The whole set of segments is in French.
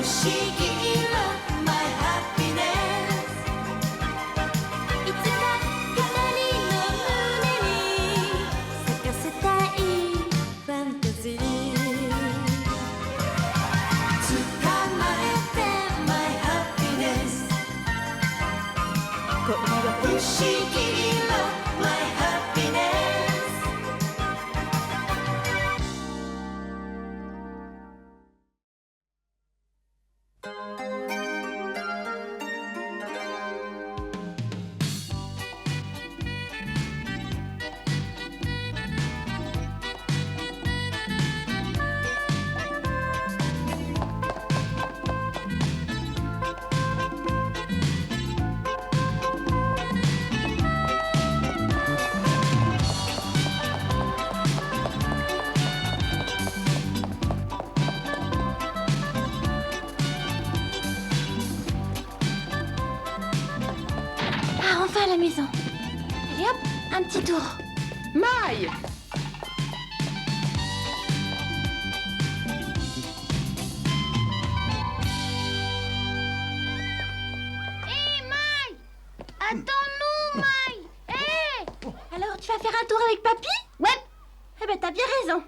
思議色 My happiness いつか二人の胸に咲かせたいファンタジー捕まえて My happiness 恋は不思議色 My happiness Ah, enfin à la maison. Allez hop, un petit tour. Maï! Attends-nous, Maï. Hé Alors, tu vas faire un tour avec papy? Ouais. Eh ben, t'as bien raison.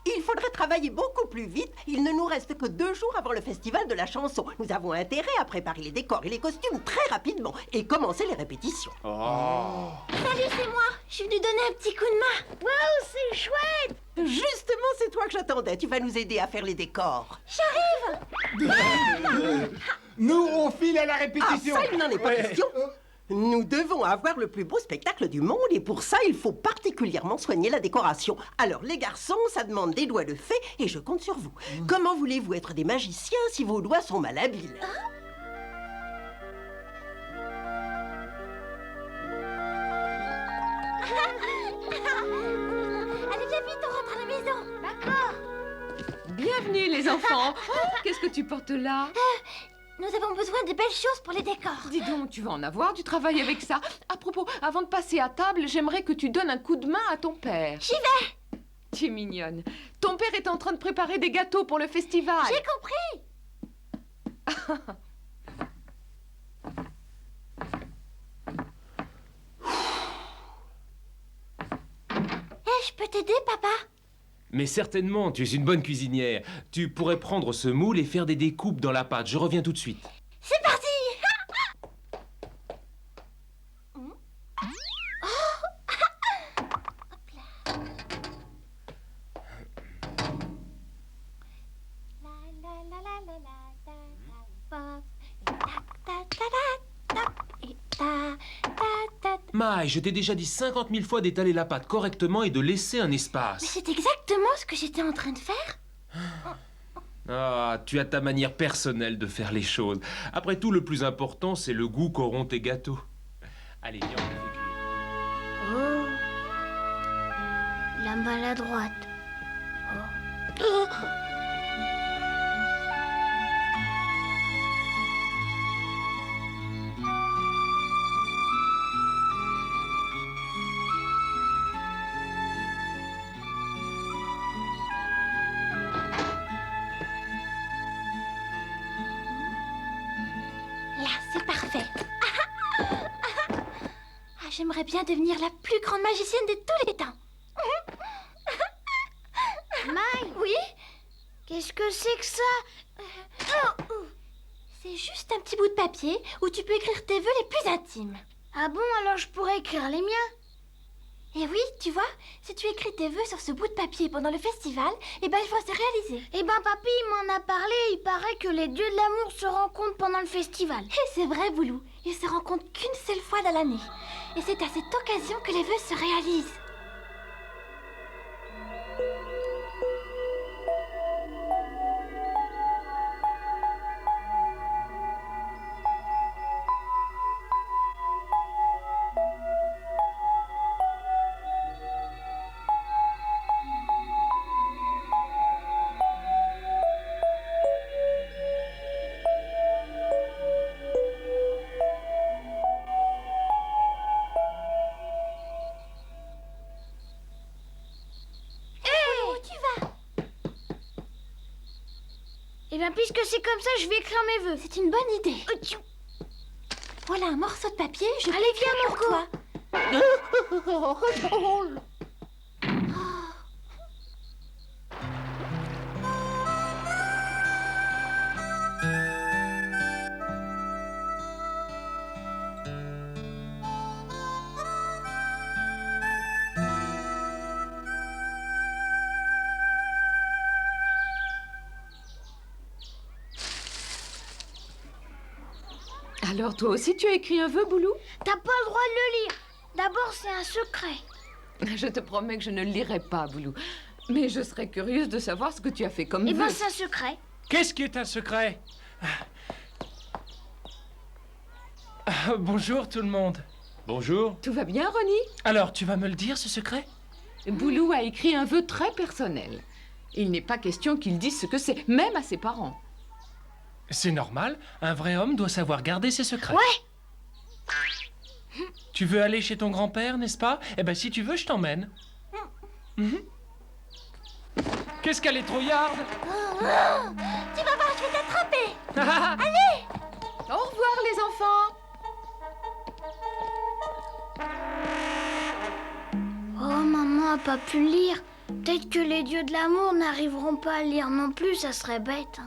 Il faudrait travailler beaucoup plus vite. Il ne nous reste que 2 jours avant le festival de la chanson. Nous avons intérêt à préparer les décors et les costumes très rapidement et commencer les répétitions. Salut, c'est moi. Je suis venue donner un petit coup de main. Waouh, c'est chouette. Justement, c'est toi que j'attendais. Tu vas nous aider à faire les décors. J'arrive. Nous, on file à la Ah, répétition. ça, il n'en est pas question. Nous devons avoir le plus beau spectacle du monde et pour ça, il faut particulièrement soigner la décoration. Alors, les garçons, ça demande des doigts de fée et je compte sur vous. Comment voulez-vous être des magiciens si vos doigts sont malhabiles? Allez, viens vite, on rentre à la maison. D'accord. Bienvenue les enfants. Oh, qu'est-ce que tu portes là? Nous avons besoin de belles choses pour les décors. Dis donc, tu vas en avoir du travail avec ça. À propos, avant de passer à table, j'aimerais que tu donnes un coup de main à ton père. J'y vais. Tu es mignonne. Ton père est en train de préparer des gâteaux pour le festival. J'ai compris. Je peux t'aider, papa? Mais certainement, tu es une bonne cuisinière. Tu pourrais prendre ce moule et faire des découpes dans la pâte. Je reviens tout de suite. C'est parti. Maï, je t'ai déjà dit 50 000 fois d'étaler la pâte correctement et de laisser un Mais espace. c'est exactement ce que j'étais en train de faire. Ah, tu as ta manière personnelle de faire les choses. Après tout, le plus important, c'est le goût qu'auront tes gâteaux. Allez, viens, on les fait cuire. Oh, la maladroite. Là, c'est parfait. Ah, j'aimerais bien devenir la plus grande magicienne de tous les temps. Maï. Oui? Qu'est-ce que c'est que ça? C'est juste un petit bout de papier où tu peux écrire tes vœux les plus intimes. Ah bon, alors je pourrais écrire les miens? Et oui, tu vois, si tu écris tes vœux sur ce bout de papier pendant le festival, eh ben ils vont se réaliser. Eh ben papy, il m'en a parlé, il paraît que les dieux de l'amour se rencontrent pendant le festival. Et c'est vrai, Boulou, ils se rencontrent qu'une seule fois dans l'année. Et c'est à cette occasion que les vœux se réalisent. Eh bien, puisque c'est comme ça, je vais écrire mes vœux. C'est une bonne idée. Voilà un morceau de papier, je Allez, viens, pour Marco. toi. Alors toi aussi tu as écrit un vœu, Boulou? T'as pas le droit de le lire. D'abord, c'est un secret. Je te promets que je ne le lirai pas, Boulou. Mais je serais curieuse de savoir ce que tu as fait comme Eh vœu. ben, c'est un secret. Qu'est-ce qui est un secret? Bonjour tout le monde. Bonjour. Tout va bien, Ronnie? Alors, tu vas me le dire, ce secret? Boulou a écrit un vœu très personnel. Il n'est pas question qu'il dise ce que c'est, même à ses parents. C'est normal, un vrai homme doit savoir garder ses secrets. Ouais. Tu veux aller chez ton grand-père, n'est-ce pas? Eh ben, si tu veux, je t'emmène. Mhm. Qu'est-ce qu'elle est trouillarde? Tu vas voir, je vais t'attraper. Au revoir, les enfants! Oh, maman a pas pu lire. Peut-être que les dieux de l'amour n'arriveront pas à lire non plus, ça serait bête.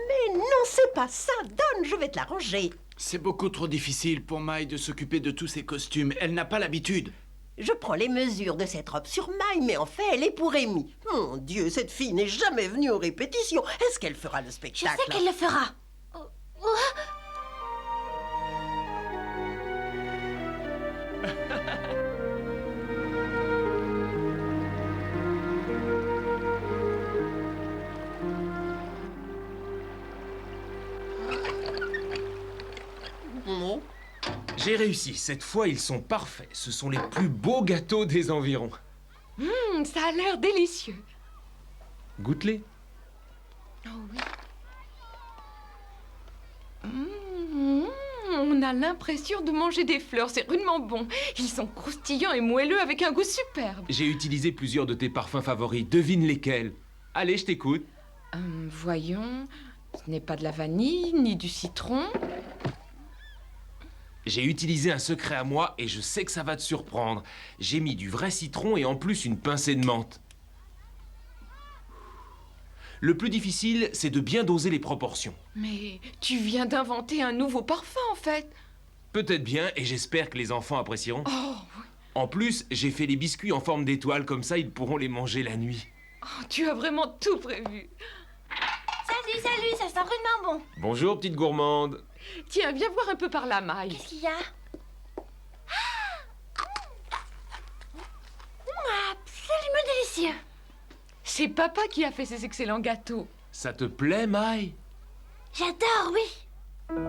Mais non, c'est pas ça. Donne, je vais te l'arranger. C'est beaucoup trop difficile pour Maï de s'occuper de tous ces costumes. Elle n'a pas l'habitude. Je prends les mesures de cette robe sur Maï, mais en fait, elle est pour Amy. Mon Dieu, cette fille n'est jamais venue aux répétitions. Est-ce qu'elle fera le Je spectacle? sais qu'elle le fera. J'ai réussi. Cette fois, ils sont parfaits. Ce sont les plus beaux gâteaux des environs. Ça a l'air délicieux. Goûte-les. Oh oui. On a l'impression de manger des fleurs, c'est rudement bon. Ils sont croustillants et moelleux avec un goût superbe. J'ai utilisé plusieurs de tes parfums favoris. Devine lesquels. Allez, je t'écoute. Voyons, ce n'est pas de la vanille ni du citron. J'ai utilisé un secret à moi et je sais que ça va te surprendre. J'ai mis du vrai citron et en plus une pincée de menthe. Le plus difficile, c'est de bien doser les proportions. Mais tu viens d'inventer un nouveau parfum en fait. Peut-être bien et j'espère que les enfants apprécieront. Oh, En plus, j'ai fait les biscuits en forme d'étoile, comme ça ils pourront les manger la nuit. tu as vraiment tout prévu. Salut, ça sent rudement bon. Bonjour, petite gourmande. Tiens, viens voir un peu par la maille. Qu'est-ce qu'il y a? Absolument délicieux. C'est papa qui a fait ces excellents gâteaux. Ça te plaît, Maï? J'adore, oui.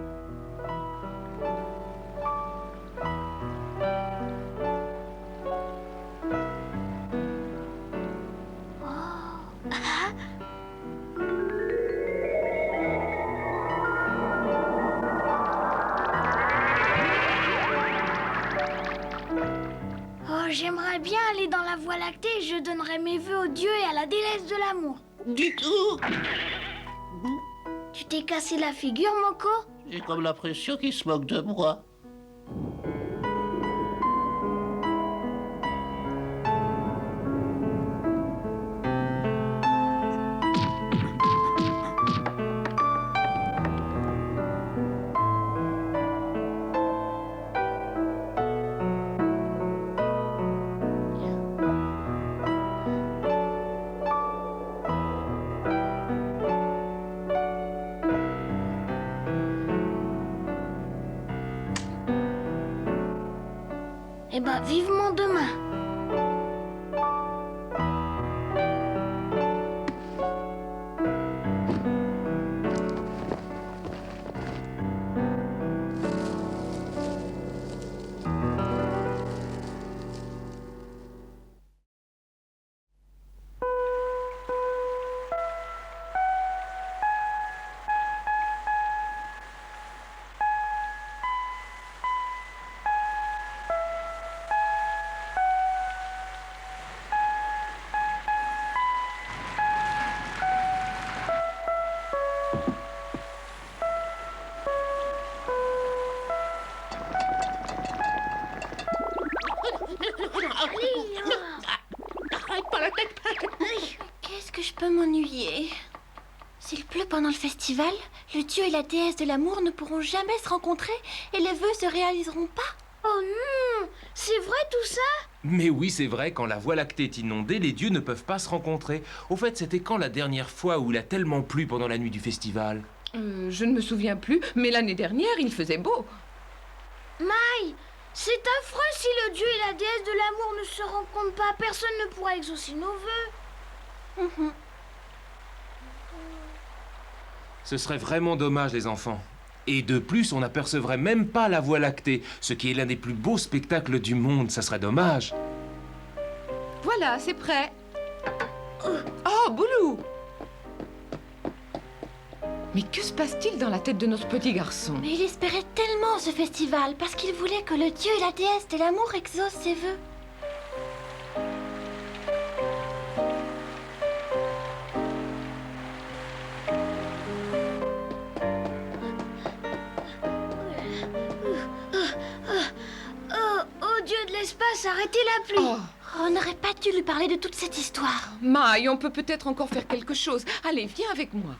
Oh, j'aimerais bien aller dans la Voie lactée et je donnerai mes vœux aux dieux et à la déesse de l'amour. Du tout. Tu t'es cassé la figure, Moko? J'ai comme l'impression qu'il se moque de moi. Eh ben, vivement demain. peu m'ennuyer. S'il pleut pendant le festival, le dieu et la déesse de l'amour ne pourront jamais se rencontrer et les vœux se réaliseront pas. Oh non! C'est vrai tout ça? Mais oui, c'est vrai, quand la Voie lactée est inondée, les dieux ne peuvent pas se rencontrer. Au fait, c'était quand la dernière fois où il a tellement plu pendant la nuit du festival? Je ne me souviens plus, mais l'année dernière, il faisait beau. Maï, c'est affreux si le dieu et la déesse de l'amour ne se rencontrent pas. Personne ne pourra exaucer nos vœux. Ce serait vraiment dommage, les enfants. Et de plus, on n'apercevrait même pas la Voie lactée, ce qui est l'un des plus beaux spectacles du monde. Ça serait dommage. Voilà, c'est prêt. Oh, Boulou! Mais que se passe-t-il dans la tête de notre petit garçon? Mais il espérait tellement ce festival parce qu'il voulait que le dieu et la déesse de l'amour exaucent ses vœux. Oh dieu de l'espace, arrêtez la pluie! Oh, On n'aurait pas dû lui parler de toute cette histoire. Maï, on peut peut-être encore faire quelque chose. Allez, viens avec moi.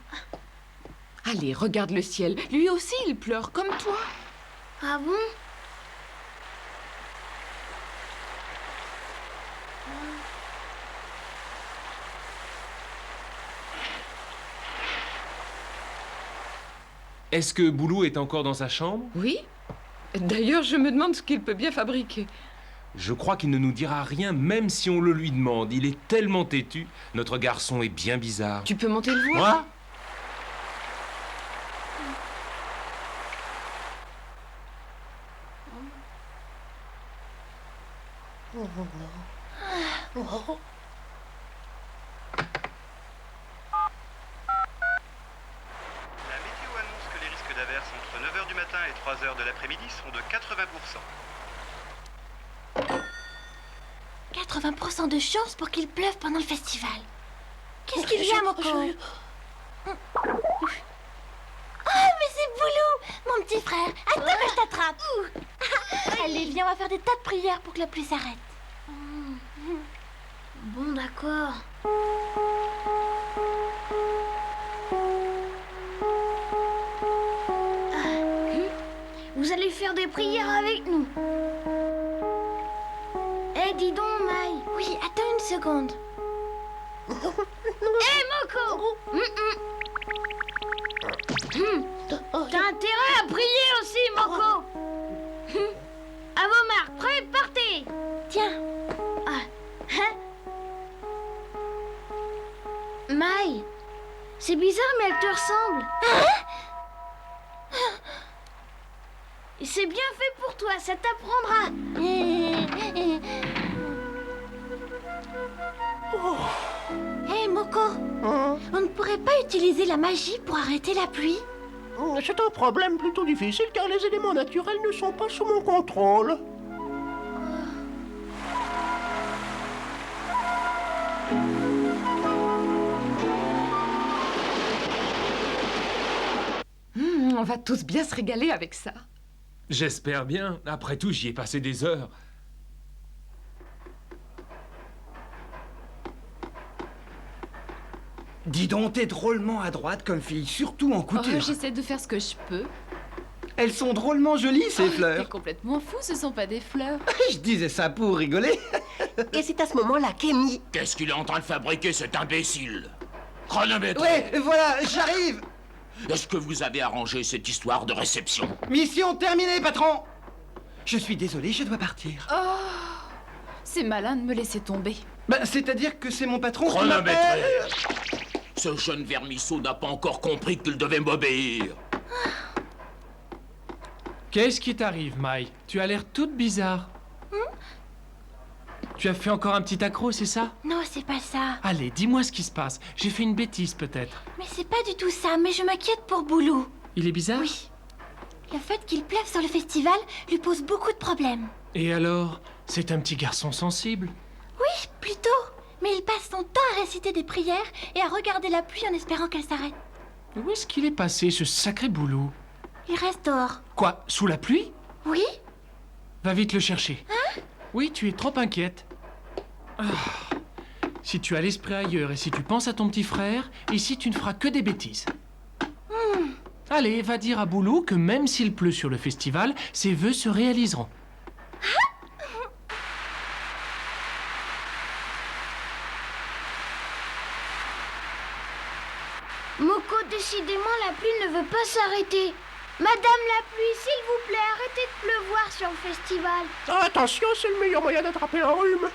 Allez, regarde le ciel. Lui aussi, il pleure comme toi. Ah bon? Est-ce que Boulou est encore dans sa chambre? Oui. D'ailleurs, je me demande ce qu'il peut bien fabriquer. Je crois qu'il ne nous dira rien, même si on le lui demande. Il est tellement têtu. Notre garçon est bien bizarre. Tu peux monter le voir? Moi? La météo annonce que les risques d'averses entre 9h du matin et 3h de l'après-midi sont de 80%. 80% de chance pour qu'il pleuve pendant le festival. Qu'est-ce qu'il y a, Moko? Oh, mais c'est Boulou, mon petit frère. Attends que je t'attrape. Allez, viens, on va faire des tas de prières pour que la pluie s'arrête. Bon, d'accord. Vous allez faire des prières avec nous. Eh, dis donc, Maï. Oui, attends une seconde. Eh, Moko! T'as intérêt à prier aussi, Moko. À vos marques, prêts, partez. Tiens, Maï, c'est bizarre, mais elle te ressemble. Et c'est bien fait pour toi, ça t'apprendra. hé Moko, on ne pourrait pas utiliser la magie pour arrêter la pluie? C'est un problème plutôt difficile car les éléments naturels ne sont pas sous mon contrôle. On va tous bien se régaler avec ça. J'espère bien. Après tout, j'y ai passé des heures. Dis donc, t'es drôlement à droite comme fille, surtout en couture. J'essaie de faire ce que je peux. Elles sont drôlement jolies, ces T'es fleurs. complètement fou, ce sont pas des fleurs. Je disais ça pour rigoler. Et c'est à ce moment-là qu'Amy... Qu'est-ce qu'il est en train de fabriquer, cet imbécile? Chronomètre! Ouais, voilà, j'arrive. Est-ce que vous avez arrangé cette histoire de réception? Mission terminée, patron. Je suis désolé, je dois partir. C'est malin de me laisser tomber. Ben, c'est-à-dire que c'est mon patron qui Chronomètre! m'appelle. Ce jeune vermisseau n'a pas encore compris qu'il devait m'obéir. Qu'est-ce qui t'arrive, Maï? Tu as l'air toute bizarre. Tu as fait encore un petit accro, c'est ça? Non, c'est pas ça. Allez, dis-moi ce qui se passe. J'ai fait une bêtise, peut-être. Mais c'est pas du tout ça, mais je m'inquiète pour Boulou. Il est bizarre? Oui. Le fait qu'il pleuve sur le festival lui pose beaucoup de problèmes. Et alors? C'est un petit garçon sensible. Oui, plutôt. Mais il passe son temps à réciter des prières et à regarder la pluie en espérant qu'elle s'arrête. Où est-ce qu'il est passé, ce sacré Boulou? Il reste dehors. Quoi, sous la pluie? Oui? Va vite le chercher. Oui, tu es trop inquiète. Ah. Si tu as l'esprit ailleurs et si tu penses à ton petit frère, ici tu ne feras que des bêtises. Allez, va dire à Boulou que même s'il pleut sur le festival, ses vœux se réaliseront. Moko, décidément, la pluie ne veut pas s'arrêter. Madame la pluie, s'il vous plaît, arrêtez de pleuvoir sur le festival. Attention, c'est le meilleur moyen d'attraper un rhume.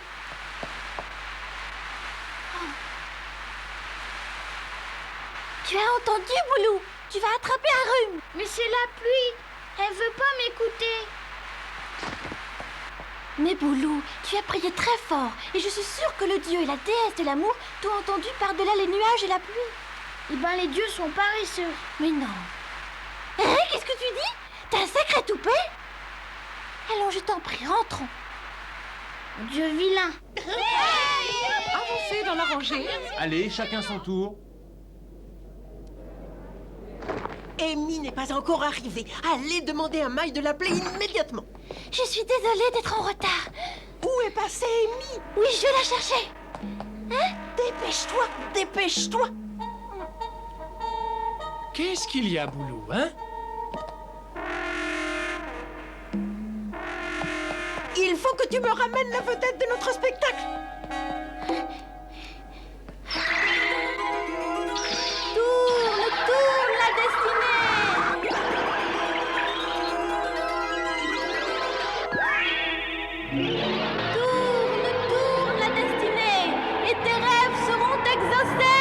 Tu as entendu, Boulou? Tu vas attraper un rhume. Mais c'est la pluie. Elle veut pas m'écouter. Mais Boulou, tu as prié très fort et je suis sûre que le dieu et la déesse de l'amour t'ont entendu par-delà les nuages et la pluie. Eh ben, les dieux sont paresseux. Mais non. Hein? Qu'est-ce que tu dis? T'as un sacré toupet? Allons, je t'en prie, rentrons. Dieu vilain. Avancez dans la rangée. Allez, chacun son tour. Amy n'est pas encore arrivée. Allez demander à Maï de l'appeler immédiatement. Je suis désolée d'être en retard. Où est passée Amy? Oui, je vais la chercher. Hein? Dépêche-toi, dépêche-toi. Qu'est-ce qu'il y a, Boulou, hein? Il faut que tu me ramènes la vedette de notre spectacle. Tourne la destinée. Tourne la destinée. Et tes rêves seront exaucés.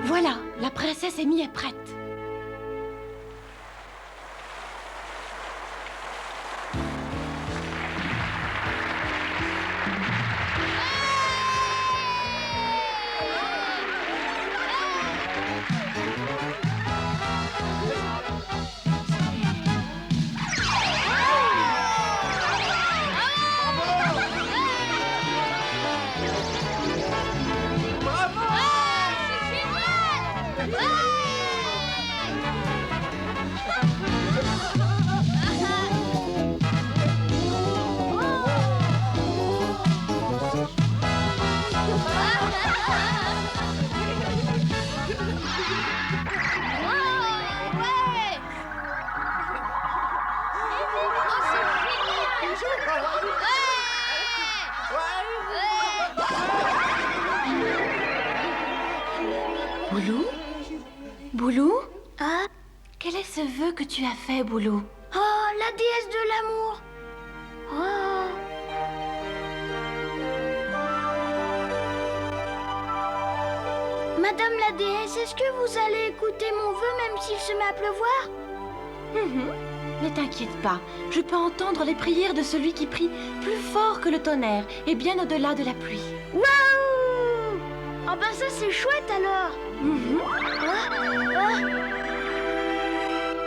Voilà, la princesse Amy est prête. Boulou? Boulou? Ah? Quel est ce vœu que tu as fait, Boulou? Oh, la déesse de l'amour. Oh. Madame la déesse, est-ce que vous allez écouter mon vœu même s'il se met à pleuvoir? Ne t'inquiète pas, je peux entendre les prières de celui qui prie plus fort que le tonnerre et bien au-delà de la pluie. Waouh! Oh ben ça c'est chouette alors.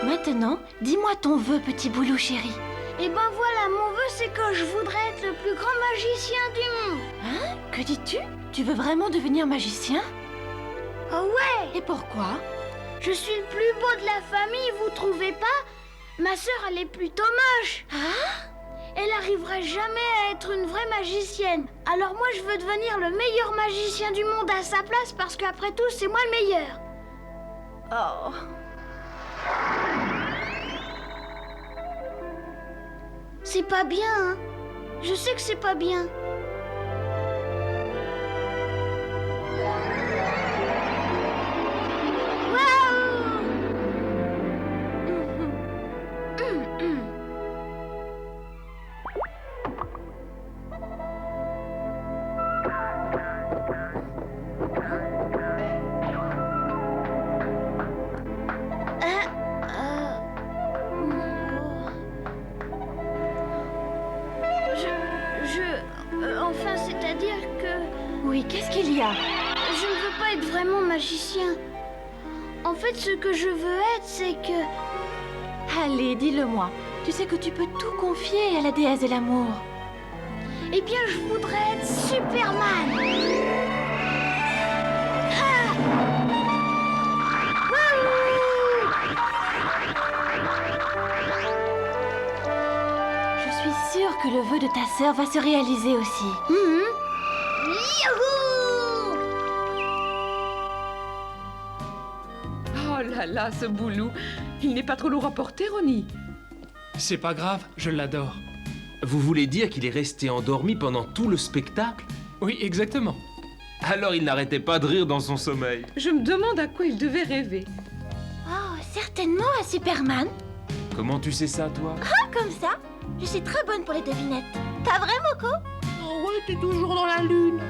Maintenant, dis-moi ton vœu, petit Boulou chéri. Et ben voilà, mon vœu c'est que je voudrais être le plus grand magicien du monde. Hein? Que dis-tu? Tu veux vraiment devenir magicien? Oh ouais! Et pourquoi? Je suis le plus beau de la famille, vous trouvez pas? Ma sœur, elle est plutôt moche. Ah? Elle arriverait jamais à être une vraie magicienne. Alors moi, je veux devenir le meilleur magicien du monde à sa place parce qu'après tout, c'est moi le meilleur. Oh. C'est pas bien, hein? Je sais que c'est pas bien. Enfin, c'est-à-dire que... Oui, qu'est-ce qu'il y a? Je ne veux pas être vraiment magicien. En fait, ce que je veux être, c'est que... Allez, dis-le-moi. Tu sais que tu peux tout confier à la déesse de l'amour. Eh bien, je voudrais être Superman. Ah! Wouhou! le vœu de ta sœur va se réaliser aussi. Youhou! Oh là là, ce boulot. Il n'est pas trop lourd à porter, Ronnie. C'est pas grave, je l'adore. Vous voulez dire qu'il est resté endormi pendant tout le spectacle? Oui, exactement. Alors il n'arrêtait pas de rire dans son sommeil. Je me demande à quoi il devait rêver. Oh, certainement à Superman. Comment tu sais ça, toi? Comme ça, je suis très bonne pour les devinettes. Pas vrai, Moko? Oh ouais, t'es toujours dans la lune.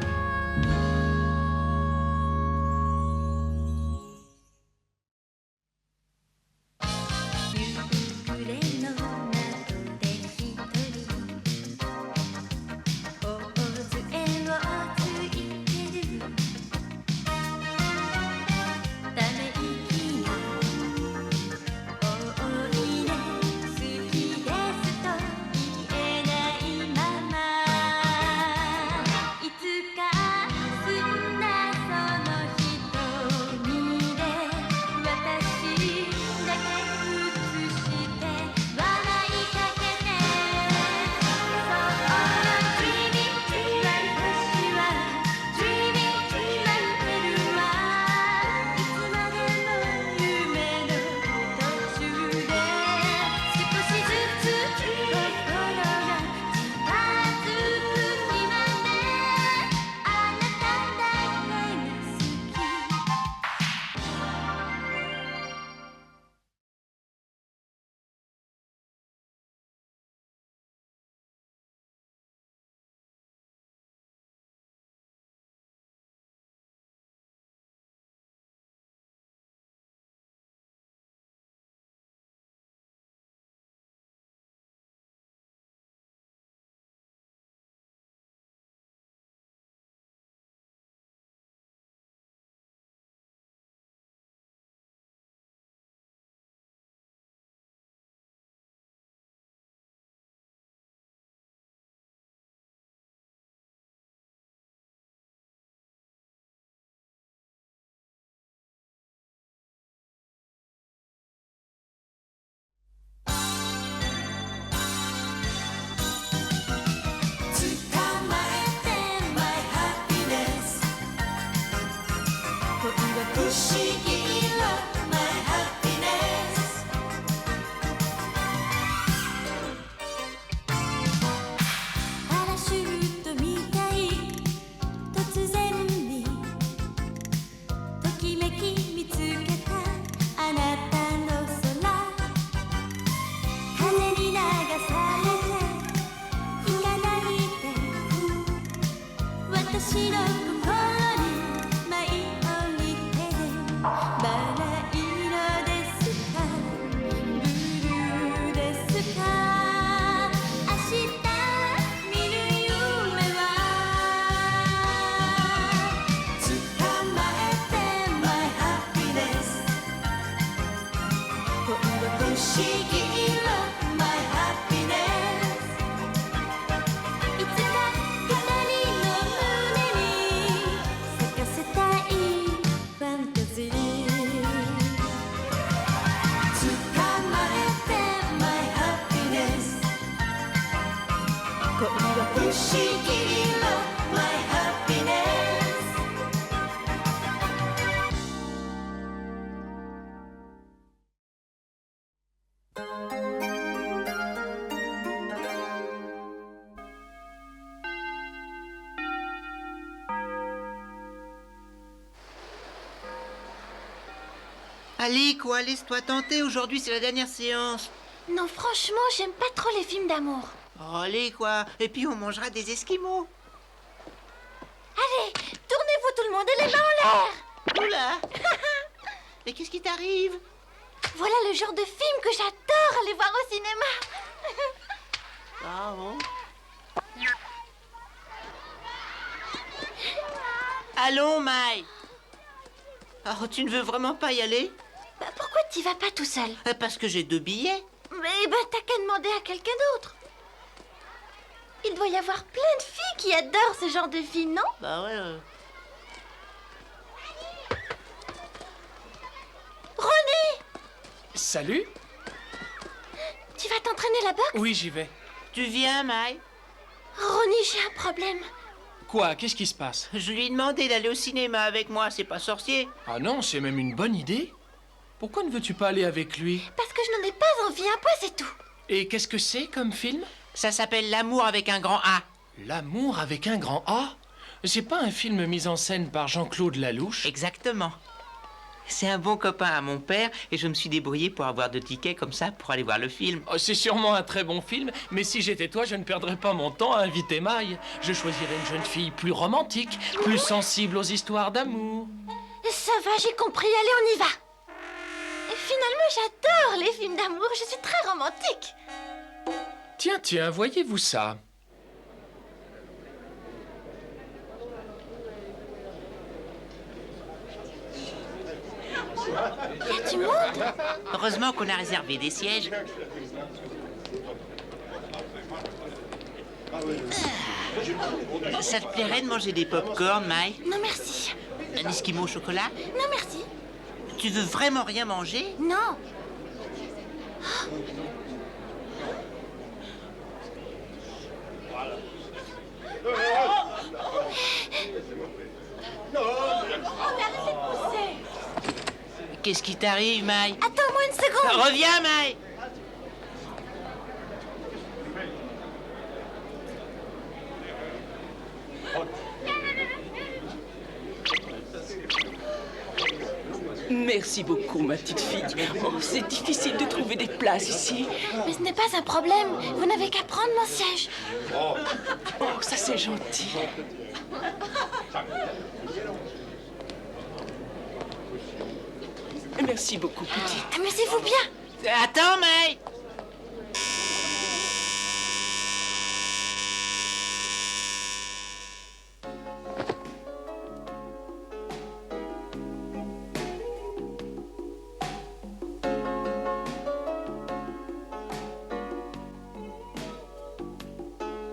Allez, quoi, laisse-toi tenter. Aujourd'hui, c'est la dernière séance. Non, franchement, j'aime pas trop les films d'amour. Oh, allez, quoi. Et puis, on mangera des esquimaux. Allez, tournez-vous tout le monde et les mains en l'air. Oula. Mais qu'est-ce qui t'arrive? Voilà le genre de film que j'adore aller voir au cinéma. Ah bon? Allons, Mai. Oh, tu ne veux vraiment pas y aller? Bah, pourquoi t'y vas pas tout seul? Parce que j'ai 2 billets. Mais ben, t'as qu'à demander à quelqu'un d'autre. Il doit y avoir plein de filles qui adorent ce genre de film, non? Bah ouais. Ronnie! Salut. Tu vas t'entraîner là-bas? Oui, j'y vais. Tu viens, Mai? Ronnie, j'ai un problème. Quoi? Qu'est-ce qui se passe? Je lui ai demandé d'aller au cinéma avec moi, c'est pas sorcier. Ah non, c'est même une bonne idée. Pourquoi ne veux-tu pas aller avec lui? Parce que je n'en ai pas envie, un point c'est tout. Et qu'est-ce que c'est comme film? Ça s'appelle L'amour avec un grand A. L'amour avec un grand A? C'est pas un film mis en scène par Jean-Claude Lalouche? Exactement. C'est un bon copain à mon père et je me suis débrouillé pour avoir 2 tickets comme ça pour aller voir le film. Oh, c'est sûrement un très bon film, mais si j'étais toi, je ne perdrais pas mon temps à inviter Maï. Je choisirais une jeune fille plus romantique, plus sensible aux histoires d'amour. Ça va, j'ai compris, allez, on y va. Et finalement, j'adore les films d'amour, je suis très romantique. Tiens, voyez-vous ça? Il y a du monde. Heureusement qu'on a réservé des sièges. Ça te plairait de manger des pop-corn, Maï? Non, merci. Un esquimau au chocolat? Non, merci. Tu veux vraiment rien manger? Non. Qu'est-ce qui t'arrive, Maï? Attends-moi une seconde. Reviens, Maï! Merci beaucoup, ma petite fille. Oh, c'est difficile de trouver des places ici. Mais ce n'est pas un problème. Vous n'avez qu'à prendre mon siège. Oh, ça c'est gentil. Merci beaucoup, petite. Amusez-vous bien. Attends, Maï!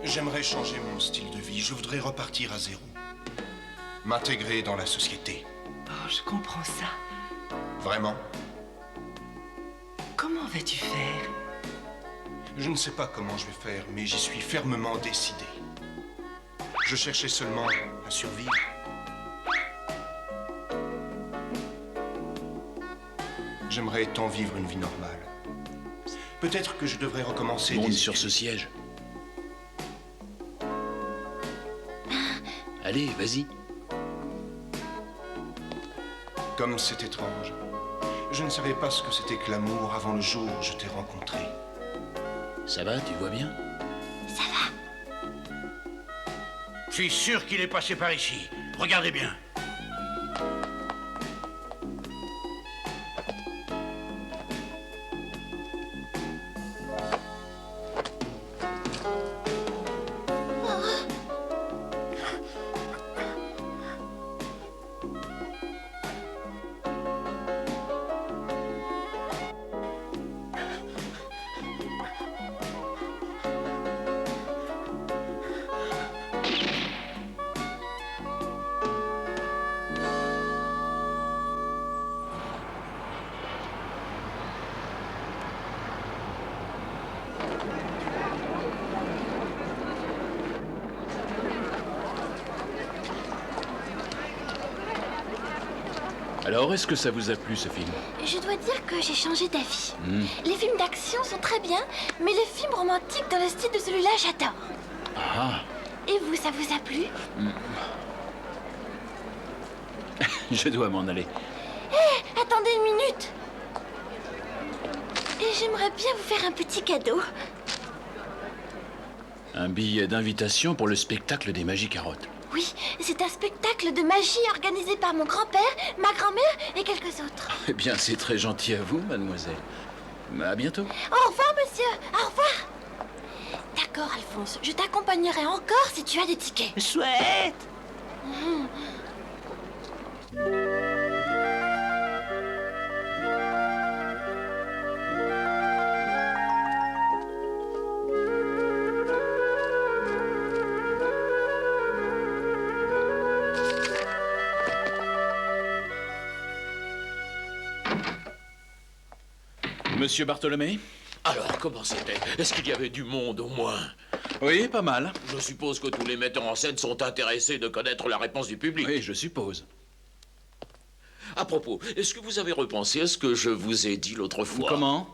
J'aimerais changer mon style de vie. Je voudrais repartir à zéro. M'intégrer dans la société. Oh, je comprends ça. Vraiment? Comment vas-tu faire? Je ne sais pas comment je vais faire, mais j'y suis fermement décidé. Je cherchais seulement à survivre. J'aimerais tant vivre une vie normale. Peut-être que je devrais recommencer Monte des sur ce siège. Allez, vas-y. Comme c'est étrange. Je ne savais pas ce que c'était que l'amour avant le jour où je t'ai rencontré. Ça va, tu vois bien? Ça va. Je suis sûr qu'il est passé par ici. Regardez bien. Alors, est-ce que ça vous a plu, ce film? Je dois dire que j'ai changé d'avis. Les films d'action sont très bien, mais les films romantiques dans le style de celui-là, j'adore. Ah. Et vous, ça vous a plu? Je dois m'en aller. Hé, attendez une minute. Et j'aimerais bien vous faire un petit cadeau. Un billet d'invitation pour le spectacle des Magies Carottes. Oui, c'est un spectacle de magie organisé par mon grand-père, ma grand-mère et quelques autres. Eh bien, c'est très gentil à vous, mademoiselle. À bientôt. Au revoir, monsieur. Au revoir. D'accord, Alphonse. Je t'accompagnerai encore si tu as des tickets. Chouette. Monsieur Bartholomé? Alors, comment c'était? Est-ce qu'il y avait du monde au moins? Oui, pas mal. Je suppose que tous les metteurs en scène sont intéressés de connaître la réponse du public. Oui, je suppose. À propos, est-ce que vous avez repensé à ce que je vous ai dit l'autre fois? Comment?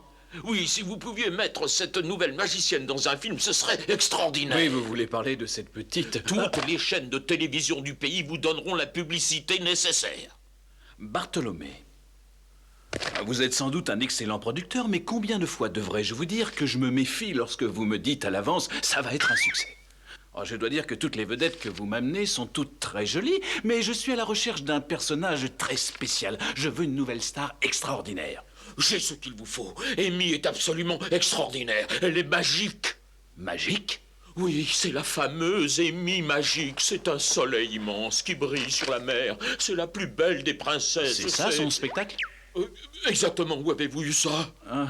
Oui, si vous pouviez mettre cette nouvelle magicienne dans un film, ce serait extraordinaire. Oui, vous voulez parler de cette petite... Toutes les chaînes de télévision du pays vous donneront la publicité nécessaire. Bartholomé. Vous êtes sans doute un excellent producteur, mais combien de fois devrais-je vous dire que je me méfie lorsque vous me dites à l'avance « ça va être un succès ». Oh, je dois dire que toutes les vedettes que vous m'amenez sont toutes très jolies, mais je suis à la recherche d'un personnage très spécial. Je veux une nouvelle star extraordinaire. J'ai ce qu'il vous faut. Amy est absolument extraordinaire. Elle est magique. Magique? Oui, c'est la fameuse Amy magique. C'est un soleil immense qui brille sur la mer. C'est la plus belle des princesses. C'est ça son spectacle? Exactement. Où avez-vous eu ça? Ah.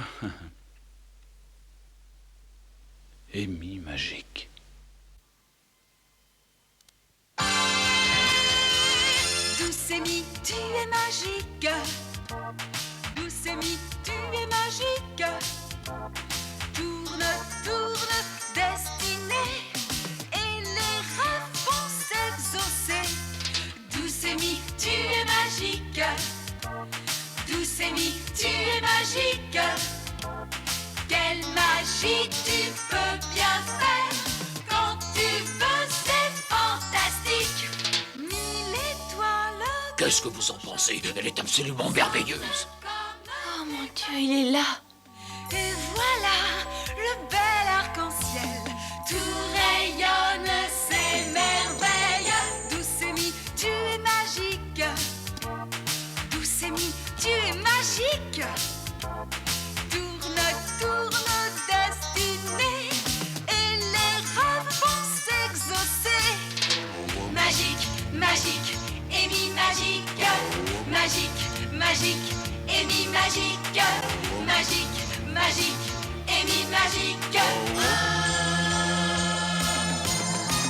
Amy magique. Douce Amy, tu es magique. Douce Amy, tu es magique. Tourne, tourne, destinée, et les rêves vont s'exaucer. Douce Amy, tu es magique. Douce Amy, tu es magique. Quelle magie tu peux bien faire quand tu veux, c'est fantastique. 1000 étoiles. Qu'est-ce que vous en pensez? Elle est absolument merveilleuse. Oh mon Dieu, il est là. Et voilà le bel arc-en-ciel. Tout rayonne, c'est merveille. Douce Amy, tu es magique. Douce Amy, tu es magique. Tourne, tourne, destinée, et les rêves vont s'exaucer. Magique, magique, Amy magique. Magique, magique, Amy magique. Magique, magique, Amy magique.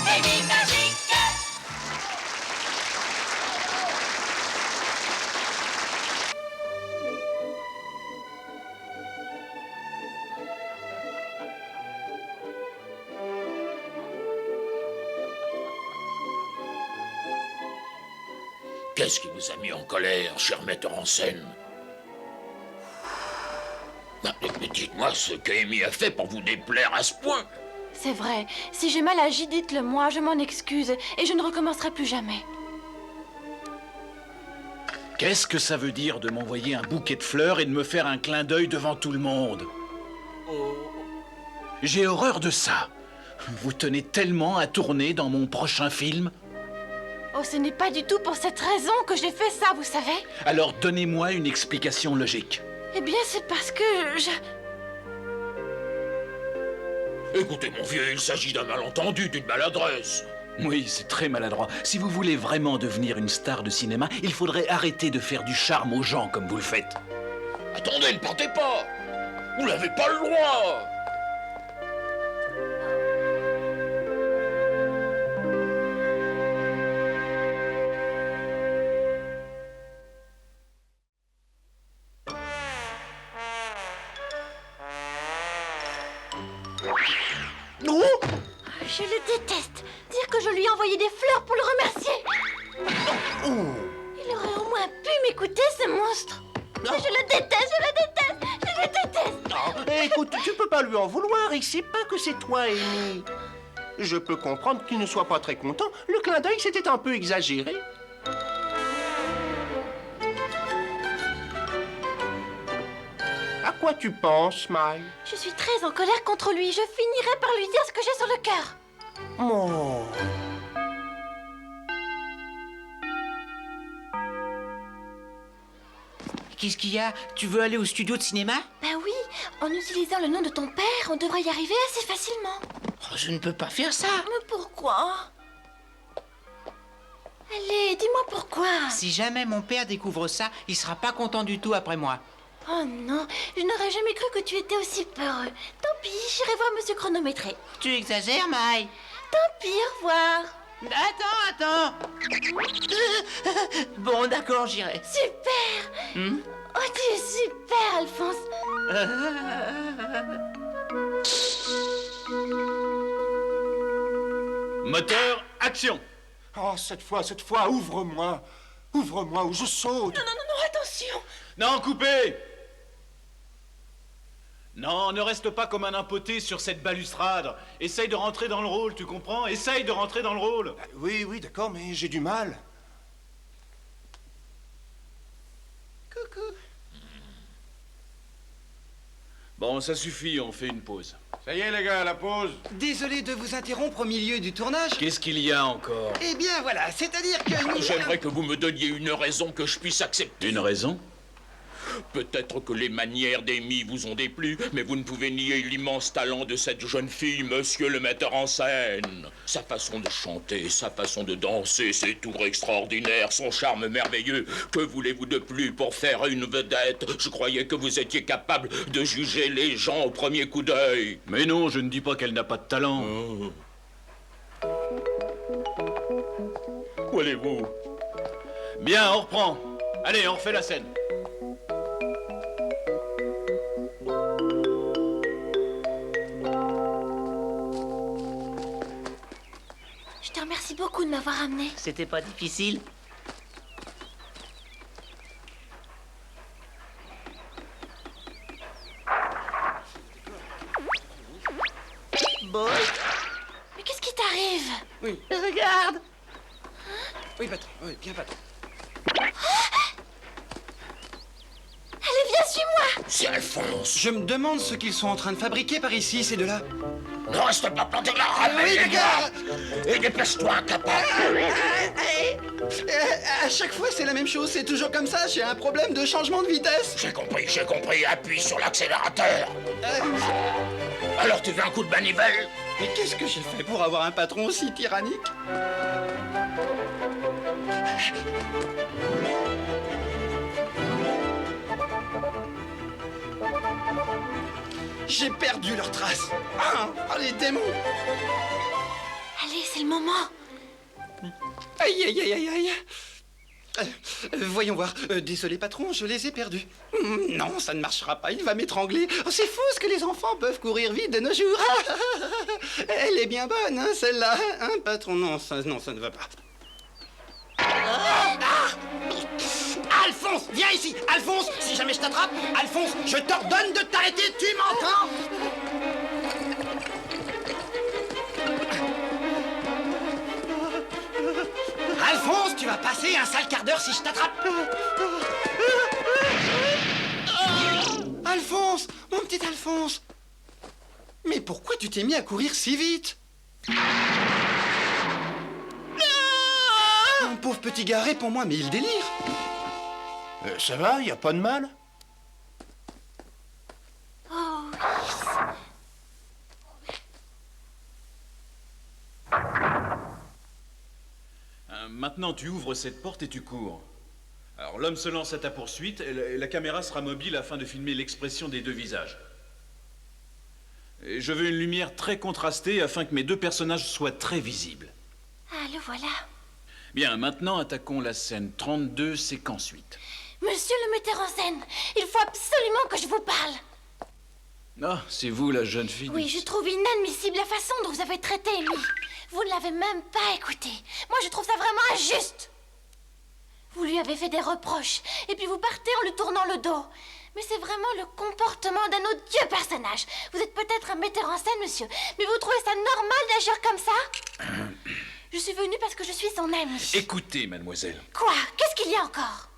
Amy magique. Qu'est-ce qui vous a mis en colère, cher metteur en scène? Mais dites-moi ce qu'Amy a fait pour vous déplaire à ce point. C'est vrai. Si j'ai mal agi, dites-le moi. Je m'en excuse. Et je ne recommencerai plus jamais. Qu'est-ce que ça veut dire de m'envoyer un bouquet de fleurs et de me faire un clin d'œil devant tout le monde? J'ai horreur de ça. Vous tenez tellement à tourner dans mon prochain film? Oh, ce n'est pas du tout pour cette raison que j'ai fait ça, vous savez. Alors donnez-moi une explication logique. Eh bien, c'est parce que Écoutez, mon vieux, il s'agit d'un malentendu, d'une maladresse. Oui, c'est très maladroit. Si vous voulez vraiment devenir une star de cinéma, il faudrait arrêter de faire du charme aux gens comme vous le faites. Attendez, ne partez pas. Vous n'avez pas le droit. je le déteste. Dire que je lui ai envoyé des fleurs pour le remercier. Il aurait au moins pu m'écouter, ce monstre. Mais je le déteste, je le déteste, je le déteste. Écoute, tu peux pas lui en vouloir, il sait pas que c'est toi, Amy. Je peux comprendre qu'il ne soit pas très content. Le clin d'œil, c'était un peu exagéré. À quoi tu penses, Mike? Je suis très en colère contre lui. Je finirai par lui dire ce que j'ai sur le cœur. Oh. Qu'est-ce qu'il y a? Tu veux aller au studio de cinéma? Ben oui, en utilisant le nom de ton père, on devrait y arriver assez facilement. Oh, je ne peux pas faire ça. Mais pourquoi? Allez, dis-moi pourquoi. Si jamais mon père découvre ça, il sera pas content du tout après moi. Oh non, je n'aurais jamais cru que tu étais aussi peureux. Tant pis, j'irai voir Monsieur Chronométré. Tu exagères, Maï. Tant pis, au revoir. Attends. Bon, d'accord, j'irai. Super. Oh, tu es super, Alphonse. Moteur, action. Oh, cette fois, ouvre-moi. Ouvre-moi ou je saute. Non, attention. Non, coupez. Non, ne reste pas comme un impoté sur cette balustrade. Essaye de rentrer dans le rôle, tu comprends? Essaye de rentrer dans le rôle. Oui, d'accord, mais j'ai du mal. Coucou. Bon, ça suffit, on fait une pause. Ça y est, les gars, la pause. Désolé de vous interrompre au milieu du tournage. Qu'est-ce qu'il y a encore? Eh bien, voilà, c'est-à-dire que... J'aimerais que vous me donniez une raison que je puisse accepter. Une raison? Peut-être que les manières d'Amy vous ont déplu, mais vous ne pouvez nier l'immense talent de cette jeune fille, monsieur le metteur en scène. Sa façon de chanter, sa façon de danser, ses tours extraordinaires, son charme merveilleux. Que voulez-vous de plus pour faire une vedette? Je croyais que vous étiez capable de juger les gens au premier coup d'œil. Mais non, je ne dis pas qu'elle n'a pas de talent. Où allez-vous? Bien, on reprend. Allez, on refait la scène. Je te remercie beaucoup de m'avoir amené. C'était pas difficile. Boy. Mais qu'est-ce qui t'arrive? Oui. Regarde. Oui, patron. Oui, bien, patron. Allez, viens, suis-moi. C'est Alphonse. Je me demande ce qu'ils sont en train de fabriquer par ici, ces deux-là. Ne reste pas planté là, Oui, ramène-les-moi. d'accord. Et dépêche-toi, incapable. À chaque fois, c'est la même chose. C'est toujours comme ça. J'ai un problème de changement de vitesse. J'ai compris. Appuie sur l'accélérateur. Alors tu veux un coup de manivelle? Mais qu'est-ce que j'ai fait pour avoir un patron aussi tyrannique? J'ai perdu leurs traces. Ah, les démons. Allez, c'est le moment. Aïe, aïe, aïe, aïe, aïe. Voyons voir. Désolé, patron, je les ai perdus. Non, ça ne marchera pas. Il va m'étrangler. Oh, c'est fou ce que les enfants peuvent courir vite de nos jours. Elle est bien bonne, hein, celle-là. Hein, patron? Non, ça ne va pas. Alphonse, viens ici. Alphonse, si jamais je t'attrape, Alphonse, je t'ordonne de t'arrêter. Tu m'entends? Alphonse, tu vas passer un sale quart d'heure si je t'attrape. Alphonse, mon petit Alphonse. Mais pourquoi tu t'es mis à courir si vite? Mon pauvre petit gars, réponds-moi, mais il délire. Ça va, y a pas de mal? Oh, Maintenant, tu ouvres cette porte et tu cours. Alors, l'homme se lance à ta poursuite et la caméra sera mobile afin de filmer l'expression des deux visages. Et je veux une lumière très contrastée afin que mes deux personnages soient très visibles. Ah, le voilà. Bien, maintenant, attaquons la scène 32, séquence 8. Monsieur le metteur en scène, il faut absolument que je vous parle. Ah, c'est vous, la jeune fille. Oui, je trouve inadmissible la façon dont vous avez traité Amy. Vous ne l'avez même pas écouté. Moi, je trouve ça vraiment injuste. Vous lui avez fait des reproches, et puis vous partez en lui tournant le dos. Mais c'est vraiment le comportement d'un odieux personnage. Vous êtes peut-être un metteur en scène, monsieur, mais vous trouvez ça normal d'agir comme ça? Je suis venue parce que je suis son amie. Écoutez, mademoiselle. Quoi? Qu'est-ce qu'il y a encore?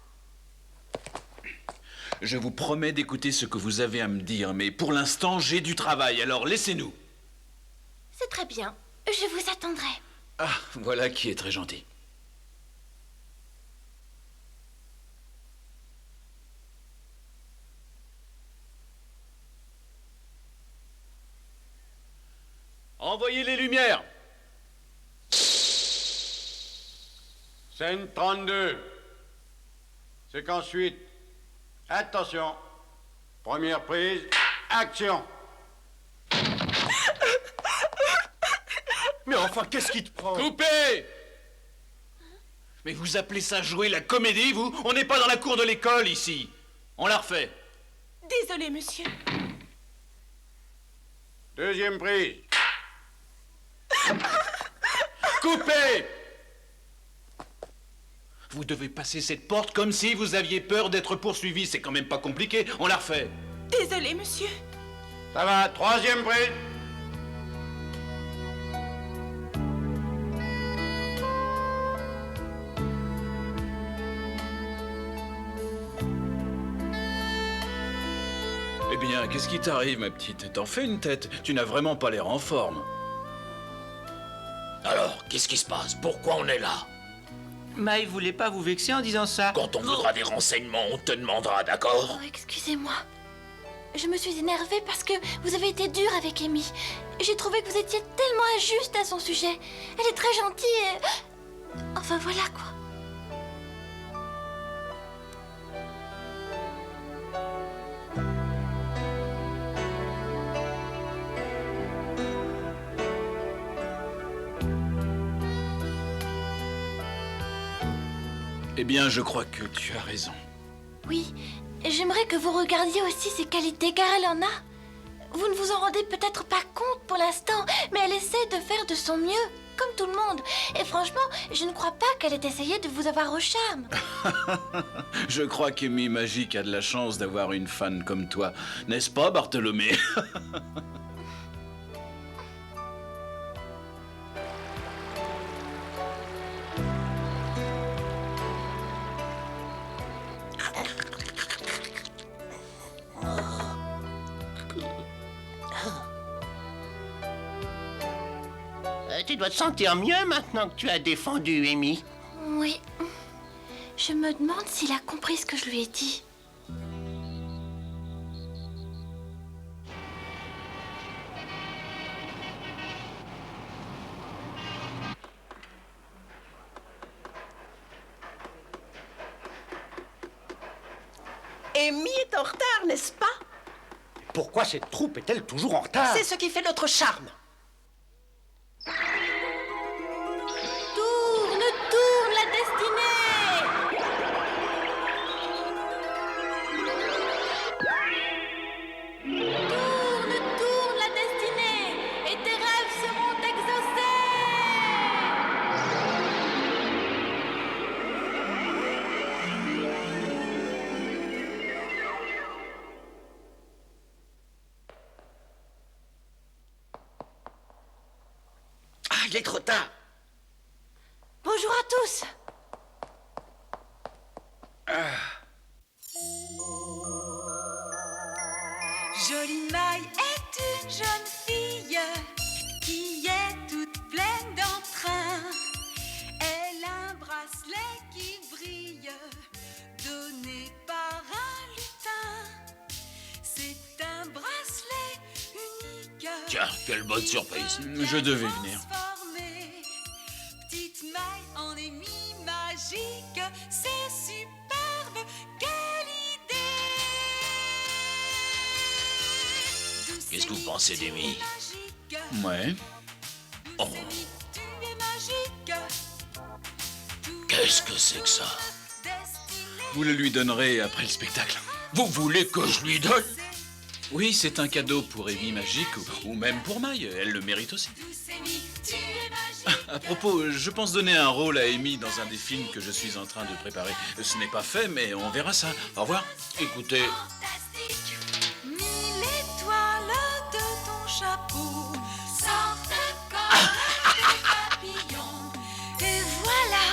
Je vous promets d'écouter ce que vous avez à me dire, mais pour l'instant, j'ai du travail, alors laissez-nous. C'est très bien. Je vous attendrai. Ah, voilà qui est très gentil. Envoyez les lumières. Scène 32. Séquence 8. Attention. Première prise. Action. Mais enfin, qu'est-ce qui te prend? Coupez! Mais vous appelez ça jouer la comédie, vous? On n'est pas dans la cour de l'école, ici. On la refait. Désolé, monsieur. Deuxième prise. Coupez! Vous devez passer cette porte comme si vous aviez peur d'être poursuivi. C'est quand même pas compliqué. On la refait. Désolé, monsieur. Ça va, troisième prise. Eh bien, qu'est-ce qui t'arrive, ma petite? T'en fais une tête. Tu n'as vraiment pas l'air en forme. Alors, qu'est-ce qui se passe? Pourquoi on est là? Mai voulait pas vous vexer en disant ça. Quand on voudra des renseignements, on te demandera, d'accord? Oh, excusez-moi. Je me suis énervée parce que vous avez été dur avec Amy. J'ai trouvé que vous étiez tellement injuste à son sujet. Elle est très gentille et... Enfin voilà quoi. Eh bien, je crois que tu as raison. Oui, j'aimerais que vous regardiez aussi ses qualités car elle en a. Vous ne vous en rendez peut-être pas compte pour l'instant, mais elle essaie de faire de son mieux, comme tout le monde. Et franchement, je ne crois pas qu'elle ait essayé de vous avoir au charme. Je crois qu'Amy Magique a de la chance d'avoir une fan comme toi. N'est-ce pas, Bartholomé? Tu dois te sentir mieux maintenant que tu as défendu Amy. Oui. Je me demande s'il a compris ce que je lui ai dit. Amy est en retard, n'est-ce pas? Pourquoi cette troupe est-elle toujours en retard? C'est ce qui fait notre charme. Tourne, tourne la destinée! Tourne, tourne la destinée! Et tes rêves seront exaucés! Ah, il est trop tard. Bonjour à tous! Jolie Maille est une jeune fille qui est toute pleine d'entrain. Elle a un bracelet qui brille, donné par un lutin. C'est un bracelet unique. Tiens, quelle bonne surprise. Je devais venir. Transformée. Petite Maille en Amy Magique, c'est superbe, quelle idée! Qu'est-ce que vous pensez d'Amy? Ouais. Oh, Tu es magique, qu'est-ce que c'est que ça? Vous le lui donnerez après le spectacle. Vous voulez que je lui donne? Oui, c'est un cadeau pour Amy Magique ou même pour Maille. Elle le mérite aussi. À propos, je pense donner un rôle à Amy dans un des films que je suis en train de préparer. Ce n'est pas fait, mais on verra ça. Au revoir. Écoutez, mille étoiles de ton chapeau sortent comme des papillons. Et voilà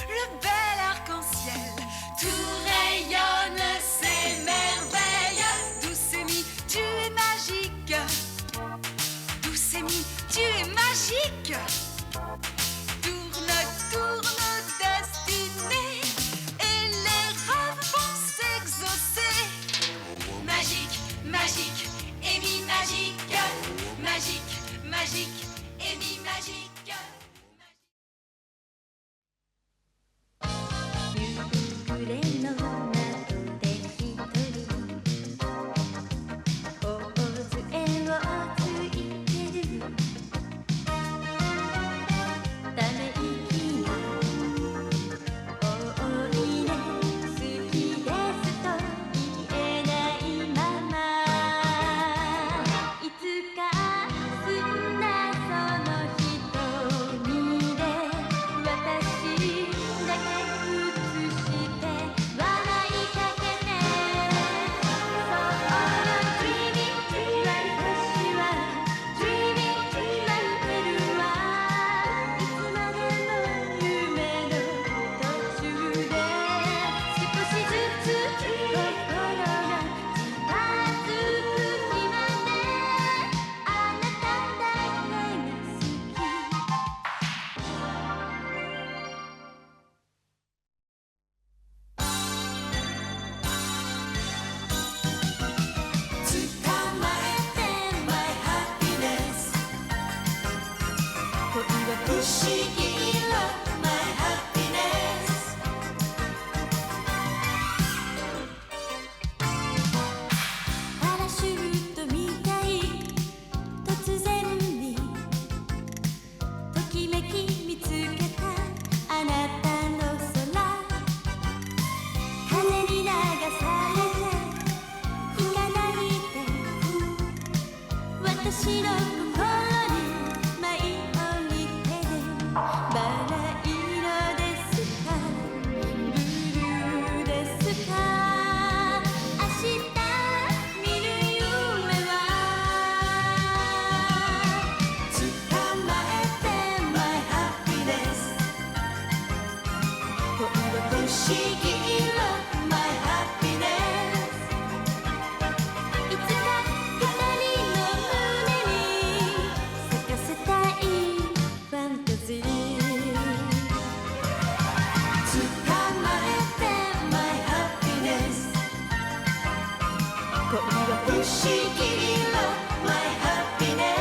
le bel arc-en-ciel, tout rayonne, c'est merveille. Douce Amy, tu es magique. Douce Amy, tu es magique. Tourne, tourne, destinée, et les rêves vont s'exaucer. Magique, magique, Amy magique. Magique, magique, Amy magique. 思議色 My happiness いつか二人の胸に咲かせたいファンタジー捕まえて My happiness 恋は不思議色 My happiness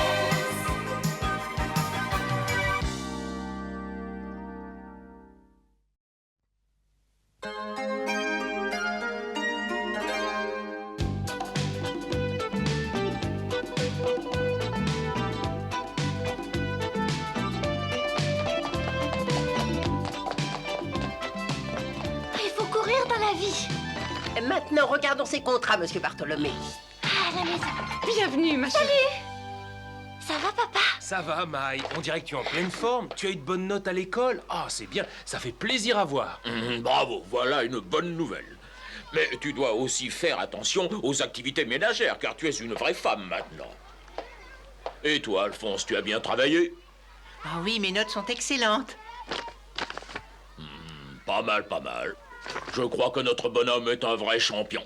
Il faut courir dans la vie. Maintenant, regardons ces contrats, monsieur Bartholomé. À la maison. Bienvenue, ma chérie. Ça va, papa? Ça va, Maï. On dirait que tu es en pleine forme. Tu as eu de bonnes notes à l'école. Ah, c'est bien. Ça fait plaisir à voir. Bravo, voilà une bonne nouvelle. Mais tu dois aussi faire attention aux activités ménagères, car tu es une vraie femme maintenant. Et toi, Alphonse, tu as bien travaillé? Ah oui, mes notes sont excellentes. Pas mal, pas mal. Je crois que notre bonhomme est un vrai champion.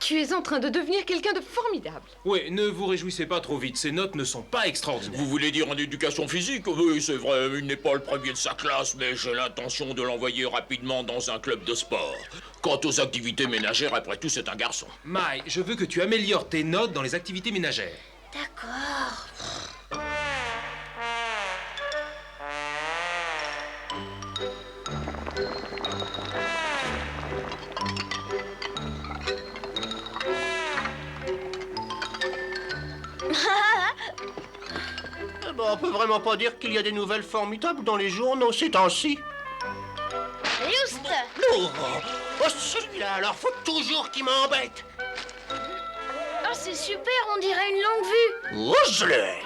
Tu es en train de devenir quelqu'un de formidable. Oui, ne vous réjouissez pas trop vite. Ces notes ne sont pas extraordinaires. Vous voulez dire en éducation physique? Oui, c'est vrai, il n'est pas le premier de sa classe, mais j'ai l'intention de l'envoyer rapidement dans un club de sport. Quant aux activités ménagères, après tout, c'est un garçon. Maï, je veux que tu améliores tes notes dans les activités ménagères. D'accord. Bon, on peut vraiment pas dire qu'il y a des nouvelles formidables dans les journaux ces temps-ci. Juste. Oh, celui-là, alors faut toujours qu'il m'embête. Oh, c'est super, on dirait une longue vue. Oh, je l'ai.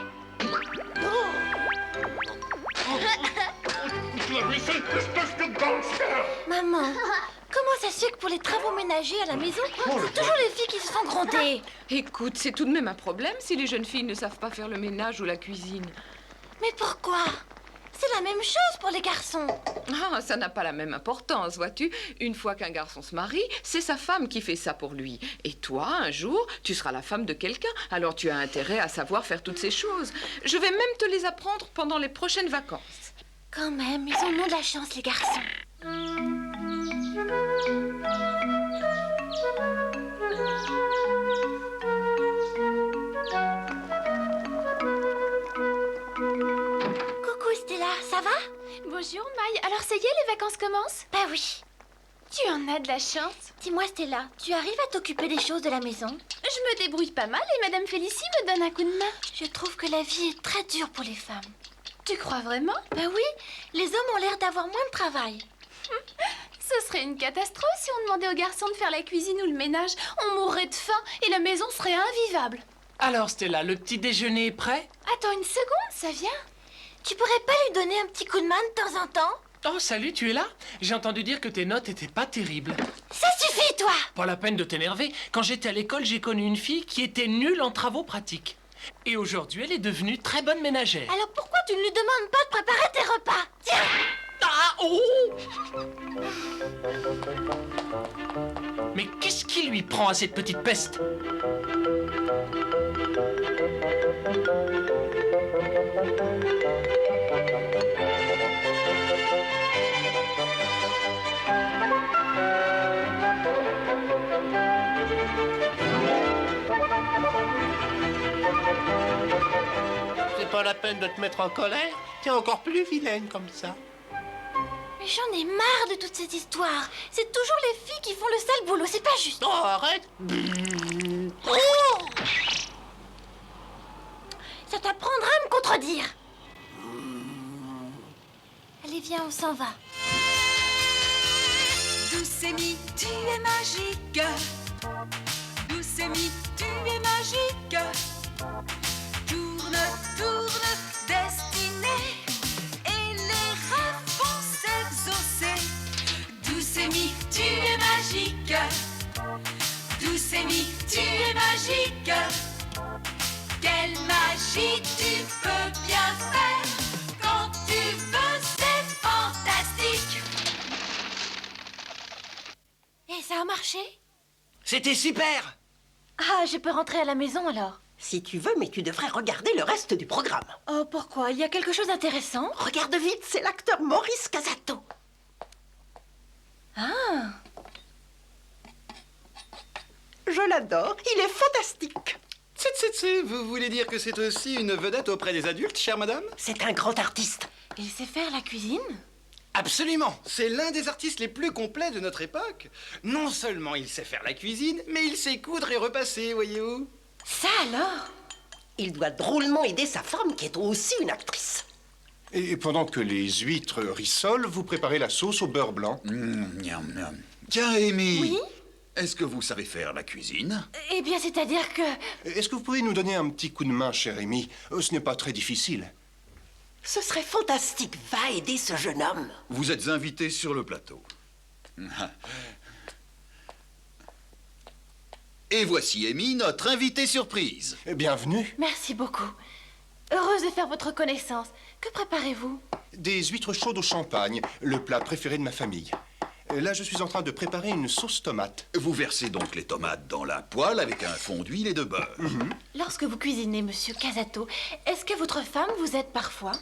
Maman, comment ça se fait que pour les travaux ménagers à la maison, c'est toujours les filles qui se font gronder? Écoute, c'est tout de même un problème si les jeunes filles ne savent pas faire le ménage ou la cuisine. Mais pourquoi? C'est la même chose pour les garçons. Ah, ça n'a pas la même importance, vois-tu. Une fois qu'un garçon se marie, c'est sa femme qui fait ça pour lui. Et toi, un jour, tu seras la femme de quelqu'un. Alors tu as intérêt à savoir faire toutes ces choses. Je vais même te les apprendre pendant les prochaines vacances. Quand même, ils en ont de la chance, les garçons. Coucou Stella, ça va? Bonjour, Maï. Alors ça y est, les vacances commencent? Bah oui. Tu en as de la chance. Dis-moi Stella, tu arrives à t'occuper des choses de la maison? Je me débrouille pas mal et Madame Félicie me donne un coup de main. Je trouve que la vie est très dure pour les femmes. Tu crois vraiment? Bah oui, les hommes ont l'air d'avoir moins de travail. Ce serait une catastrophe si on demandait aux garçons de faire la cuisine ou le ménage. On mourrait de faim et la maison serait invivable. Alors Stella, le petit déjeuner est prêt? Attends une seconde, ça vient. Tu pourrais pas lui donner un petit coup de main de temps en temps? Oh, salut, tu es là? J'ai entendu dire que tes notes étaient pas terribles. Ça suffit, toi! Pas la peine de t'énerver. Quand j'étais à l'école, j'ai connu une fille qui était nulle en travaux pratiques. Et aujourd'hui, elle est devenue très bonne ménagère. Alors pourquoi tu ne lui demandes pas de préparer tes repas? Tiens! Ah, oh! Mais qu'est-ce qui lui prend à cette petite peste? C'est pas la peine de te mettre en colère. T'es encore plus vilaine comme ça. Mais j'en ai marre de toute cette histoire. C'est toujours les filles qui font le sale boulot, c'est pas juste. Oh, arrête. Oh! Ça t'apprendra à me contredire. Allez, viens, on s'en va. Douce Amy, tu es magique. Douce Amy, tu es magique. Tourne, tourne, destinée. Et les rêves vont s'exaucer. Douce Amy, tu es magique. Douce Amy, tu es magique. Quelle magie tu peux bien faire. Quand tu veux, c'est fantastique. Ça a marché? C'était super! Ah, je peux rentrer à la maison alors? Si tu veux, mais tu devrais regarder le reste du programme. Oh, pourquoi? Il y a quelque chose d'intéressant? Regarde vite, c'est l'acteur Maurice Casato. Ah! Je l'adore, il est fantastique. Vous voulez dire que c'est aussi une vedette auprès des adultes, chère madame? C'est un grand artiste. Il sait faire la cuisine? Absolument. C'est l'un des artistes les plus complets de notre époque. Non seulement il sait faire la cuisine, mais il sait coudre et repasser, voyez-vous. Ça alors? Il doit drôlement aider sa femme, qui est aussi une actrice. Et pendant que les huîtres rissolent, vous préparez la sauce au beurre blanc. Miam, miam. Tiens, Amy. Oui? Est-ce que vous savez faire la cuisine? Eh bien, c'est-à-dire que... Est-ce que vous pouvez nous donner un petit coup de main, chère Amy? Ce n'est pas très difficile. Ce serait fantastique. Va aider ce jeune homme. Vous êtes invité sur le plateau. Et voici Amy, notre invitée surprise. Bienvenue. Merci beaucoup. Heureuse de faire votre connaissance. Que préparez-vous? Des huîtres chaudes au champagne, le plat préféré de ma famille. Là, je suis en train de préparer une sauce tomate. Vous versez donc les tomates dans la poêle avec un fond d'huile et de beurre. Lorsque vous cuisinez, monsieur Casato, est-ce que votre femme vous aide parfois?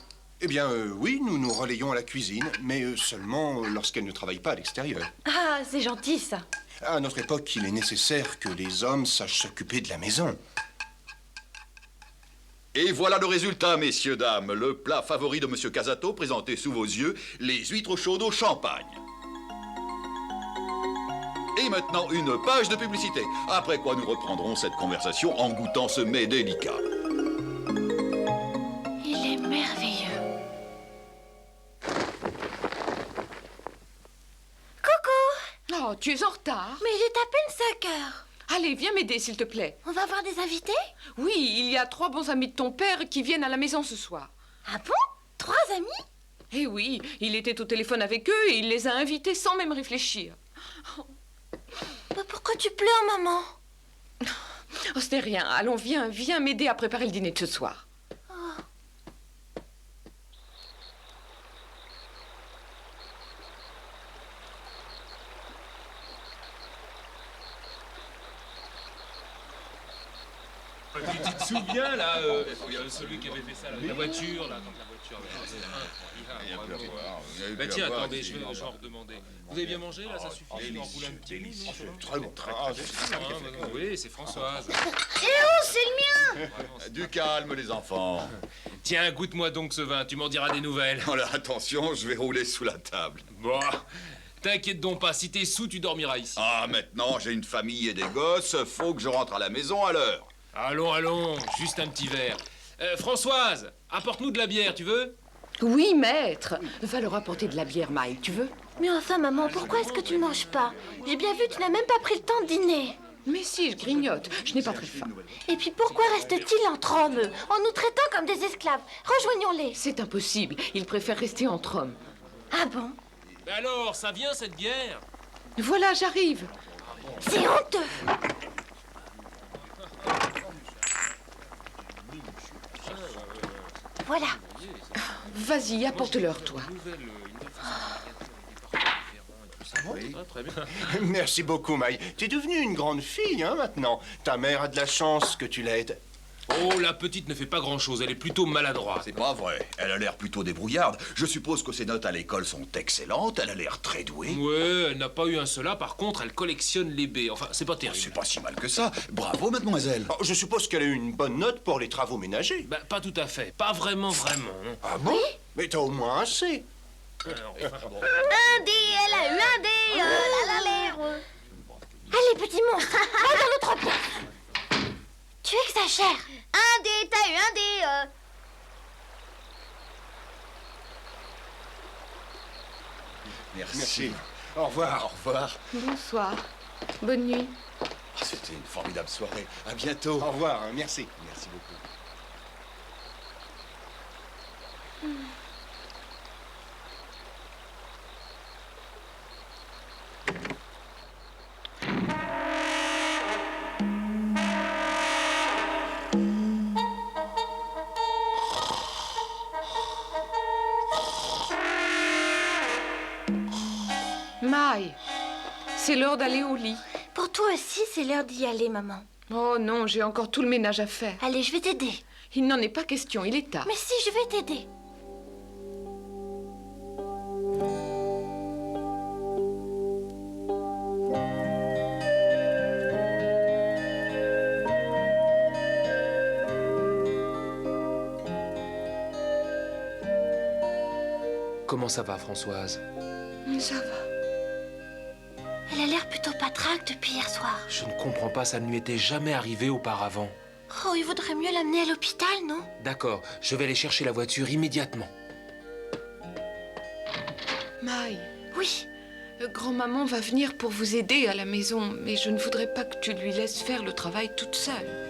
Eh bien, oui, nous nous relayons à la cuisine, mais seulement lorsqu'elle ne travaille pas à l'extérieur. Ah, c'est gentil, ça. À notre époque, il est nécessaire que les hommes sachent s'occuper de la maison. Et voilà le résultat, messieurs, dames. Le plat favori de Monsieur Casato, présenté sous vos yeux, les huîtres chaudes au champagne. Et maintenant, une page de publicité. Après quoi, nous reprendrons cette conversation en goûtant ce mets délicat. Il est merveilleux. Coucou! Oh, tu es en retard. Mais il est à peine 5 heures. Allez, viens m'aider, s'il te plaît. On va avoir des invités? Oui, il y a 3 bons amis de ton père qui viennent à la maison ce soir. Ah bon? 3 amis? Eh oui, il était au téléphone avec eux et il les a invités sans même réfléchir. Pourquoi tu pleures, maman? Oh, ce n'est rien. Allons, viens m'aider à préparer le dîner de ce soir. Tu te souviens, là, celui qui avait fait ça, là, la voiture, là, quand la voiture... Bah tiens, attendez, je vais en redemander. Vous avez bien mangé, là, ça suffit? Je vais en rouler un petit bout, non? Très bon. Oui, c'est Françoise. Eh oh, c'est le mien! Du calme, les enfants. Tiens, goûte-moi donc ce vin, tu m'en diras des nouvelles. Oh là, attention, je vais rouler sous la table. Bon, t'inquiète donc pas, si t'es sous, tu dormiras ici. Ah, maintenant, j'ai une famille et des gosses, faut que je rentre à la maison à l'heure. Allons, juste un petit verre. Françoise, apporte-nous de la bière, tu veux? Oui, maître. Va leur apporter de la bière, Mike, tu veux? Mais enfin, maman, pourquoi est-ce que tu ne manges pas? J'ai bien vu, tu n'as même pas pris le temps de dîner. Mais si, je grignote. Je n'ai pas très faim. Et puis pourquoi reste-t-il entre hommes, en nous traitant comme des esclaves? Rejoignons-les. C'est impossible. Ils préfèrent rester entre hommes. Ah bon? Alors, ça vient, cette bière? Voilà, j'arrive. C'est honteux. Voilà. Vas-y, apporte-leur, toi. Merci beaucoup, Maï. Tu es devenue une grande fille, hein, maintenant. Ta mère a de la chance que tu l'aides. Oh, la petite ne fait pas grand-chose, elle est plutôt maladroite. C'est pas vrai. Elle a l'air plutôt débrouillarde. Je suppose que ses notes à l'école sont excellentes. Elle a l'air très douée. Ouais, elle n'a pas eu un seul A. Par contre, elle collectionne les baies. Enfin, c'est pas terrible. C'est pas si mal que ça. Bravo, mademoiselle. Oh, je suppose qu'elle a eu une bonne note pour les travaux ménagers. Bah, pas tout à fait. Pas vraiment. Non. Ah bon? Mais t'as au moins assez. Bon. Un dé, elle a eu un dé, la l'air. Allez, petit monstre, va dans notre place. Tu exagères. Un dé, t'as eu un dé. Merci. Au revoir. Au revoir. Bonsoir. Bonne nuit. C'était une formidable soirée. À bientôt. Au revoir, hein, merci. Merci beaucoup. Maï, c'est l'heure d'aller au lit. Pour toi aussi, c'est l'heure d'y aller, maman. Oh non, j'ai encore tout le ménage à faire. Allez, je vais t'aider. Il n'en est pas question, il est tard. Mais si, je vais t'aider. Comment ça va, Françoise? Ça va. Elle a l'air plutôt patraque depuis hier soir. Je ne comprends pas, ça ne lui était jamais arrivé auparavant. Oh, il vaudrait mieux l'amener à l'hôpital, non? D'accord, je vais aller chercher la voiture immédiatement. Maï, Oui. grand-maman va venir pour vous aider à la maison, mais je ne voudrais pas que tu lui laisses faire le travail toute seule.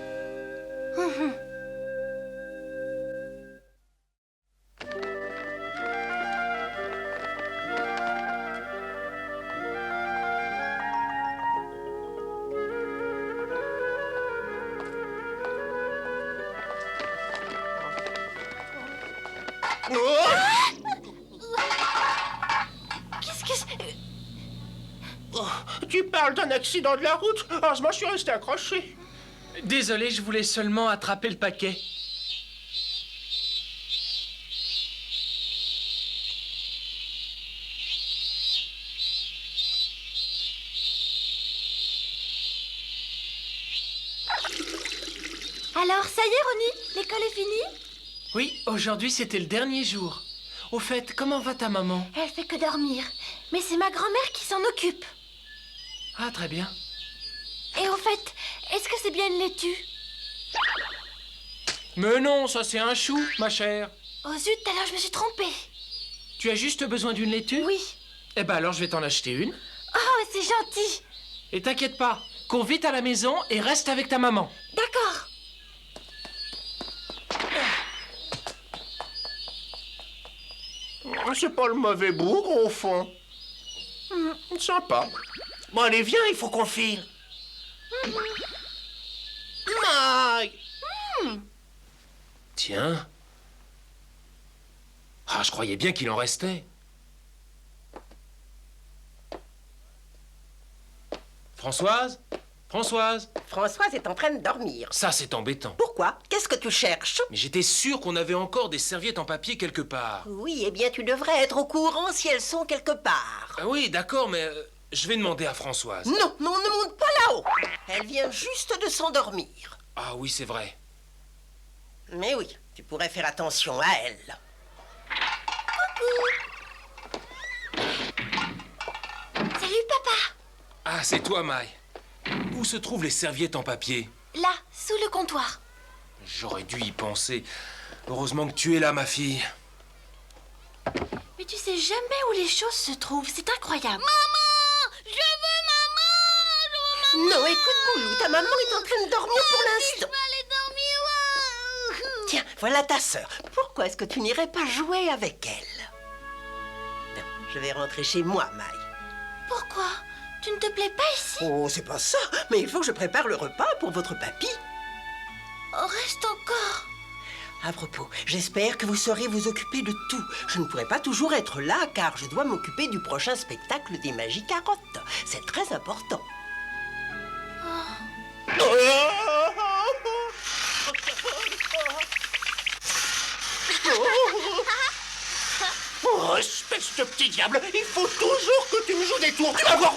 Qu'est-ce que c'est? Oh, tu parles d'un accident de la route? Heureusement, je suis resté accroché. Désolé, je voulais seulement attraper le paquet. Alors, ça y est, Ronnie? L'école est finie? Oui, aujourd'hui c'était le dernier jour. Au fait, comment va ta maman? Elle fait que dormir. Mais c'est ma grand-mère qui s'en occupe. Ah, très bien. Et au fait, est-ce que c'est bien une laitue? Mais non, ça c'est un chou, ma chère. Oh zut, alors je me suis trompée. Tu as juste besoin d'une laitue? Oui. Eh ben alors je vais t'en acheter une. Oh, c'est gentil. Et t'inquiète pas, cours vite à la maison et reste avec ta maman. D'accord. C'est pas le mauvais bougre, au fond. Sympa. Bon, allez, viens, il faut qu'on file. Maï! Tiens. Ah, je croyais bien qu'il en restait. Françoise? Françoise? Françoise est en train de dormir. Ça, c'est embêtant. Pourquoi? Qu'est-ce que tu cherches? Mais j'étais sûr qu'on avait encore des serviettes en papier quelque part. Oui, eh bien, tu devrais être au courant si elles sont quelque part. Ah oui, d'accord, mais je vais demander à Françoise. Non, non, ne monte pas là-haut. Elle vient juste de s'endormir. Ah oui, c'est vrai. Mais oui, tu pourrais faire attention à elle. Salut, papa. Ah, c'est toi, Maï. Où se trouvent les serviettes en papier? Là, sous le comptoir. J'aurais dû y penser. Heureusement que tu es là, ma fille. Mais tu sais jamais où les choses se trouvent, c'est incroyable. Maman! Je veux maman! Non, écoute, Boulou, ta maman est en train de dormir pour l'instant. Je veux aller dormir. Tiens, voilà ta sœur. Pourquoi est-ce que tu n'irais pas jouer avec elle? Non, je vais rentrer chez moi, Maï. Pourquoi? Tu ne te plais pas ici? Oh, c'est pas ça. Mais il faut que je prépare le repas pour votre papy. Oh, reste encore. À propos, j'espère que vous saurez vous occuper de tout. Je ne pourrai pas toujours être là, car je dois m'occuper du prochain spectacle des Magies Carottes. C'est très important. Oh, espèce de petit diable, il faut toujours que tu me joues des tours. Tu vas voir.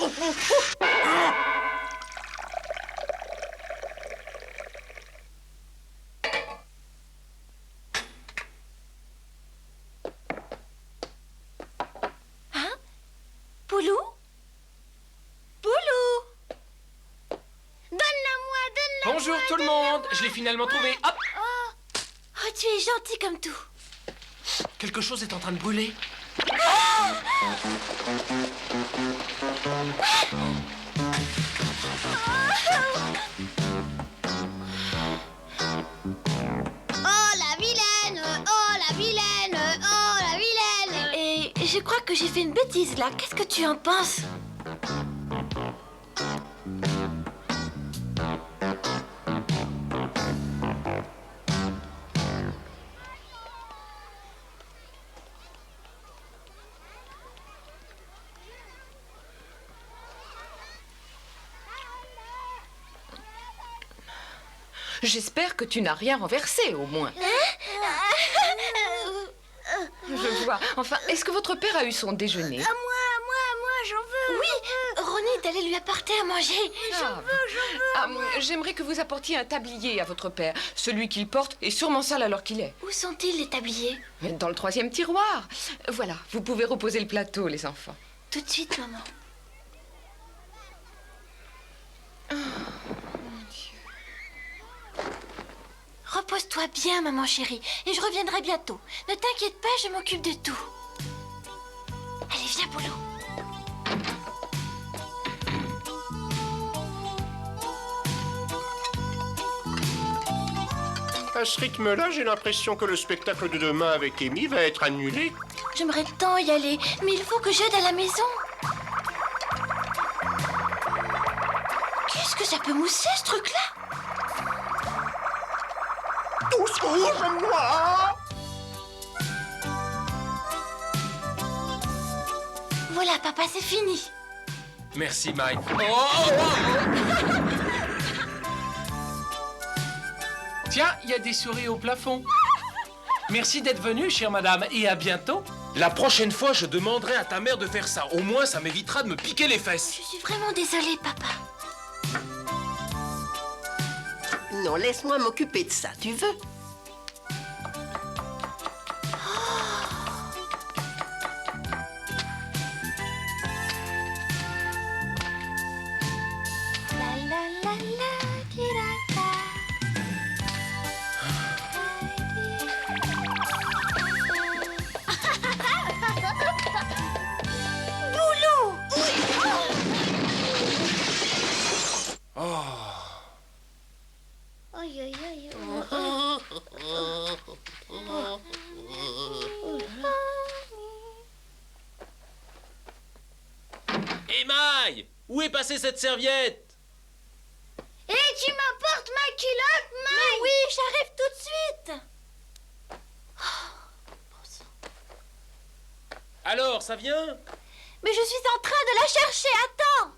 Poulou? Poulou? Donne-la-moi, donne-la-moi. Bonjour tout le monde, je l'ai finalement trouvé. Hop! Oh, tu es gentil comme tout. Quelque chose est en train de brûler. Oh la vilaine! Oh la vilaine! Oh la vilaine! Et je crois que j'ai fait une bêtise là. Qu'est-ce que tu en penses? J'espère que tu n'as rien renversé, au moins. Je vois. Enfin, est-ce que votre père a eu son déjeuner? Moi, j'en veux. Oui, Ronnie est allé lui apporter à manger. J'en veux. J'aimerais que vous apportiez un tablier à votre père. Celui qu'il porte est sûrement sale alors qu'il est. Où sont-ils, les tabliers? Dans le 3e tiroir. Voilà, vous pouvez reposer le plateau, les enfants. Tout de suite, maman. Oh, mon Dieu. Repose-toi bien, maman chérie, et je reviendrai bientôt. Ne t'inquiète pas, je m'occupe de tout. Allez, viens, Boulot. À ce rythme-là, j'ai l'impression que le spectacle de demain avec Amy va être annulé. J'aimerais tant y aller, mais il faut que j'aide à la maison. Qu'est-ce que ça peut mousser, ce truc-là? Tous rouges, moi! Voilà, papa, c'est fini. Merci, Mike. Tiens, il y a des souris au plafond. Merci d'être venue, chère madame, et à bientôt. La prochaine fois, je demanderai à ta mère de faire ça. Au moins, ça m'évitera de me piquer les fesses. Je suis vraiment désolée, papa. Non, laisse-moi m'occuper de ça, tu veux? Aïe, aïe, aïe. Émaille, où est passée cette serviette? Et tu m'apportes ma culotte, Mike? Oui, j'arrive tout de suite. Alors, ça vient? Mais je suis en train de la chercher, attends.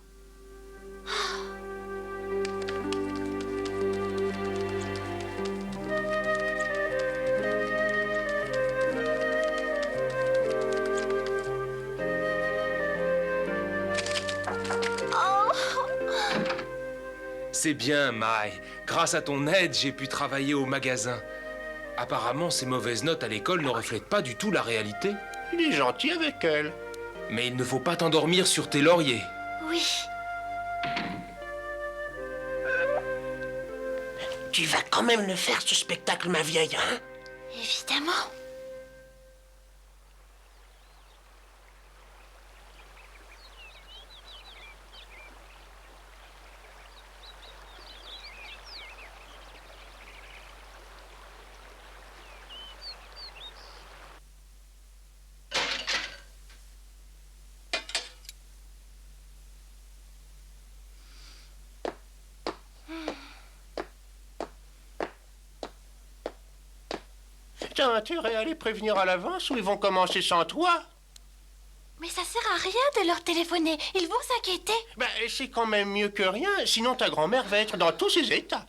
C'est bien, Mai. Grâce à ton aide, j'ai pu travailler au magasin. Apparemment, ces mauvaises notes à l'école ne reflètent pas du tout la réalité. Il est gentil avec elle. Mais il ne faut pas t'endormir sur tes lauriers. Oui. Tu vas quand même le faire, ce spectacle, ma vieille, hein? Évidemment. T'as intérêt à les prévenir à l'avance ou ils vont commencer sans toi? Mais ça sert à rien de leur téléphoner. Ils vont s'inquiéter. Ben, c'est quand même mieux que rien, sinon ta grand-mère va être dans tous ses états.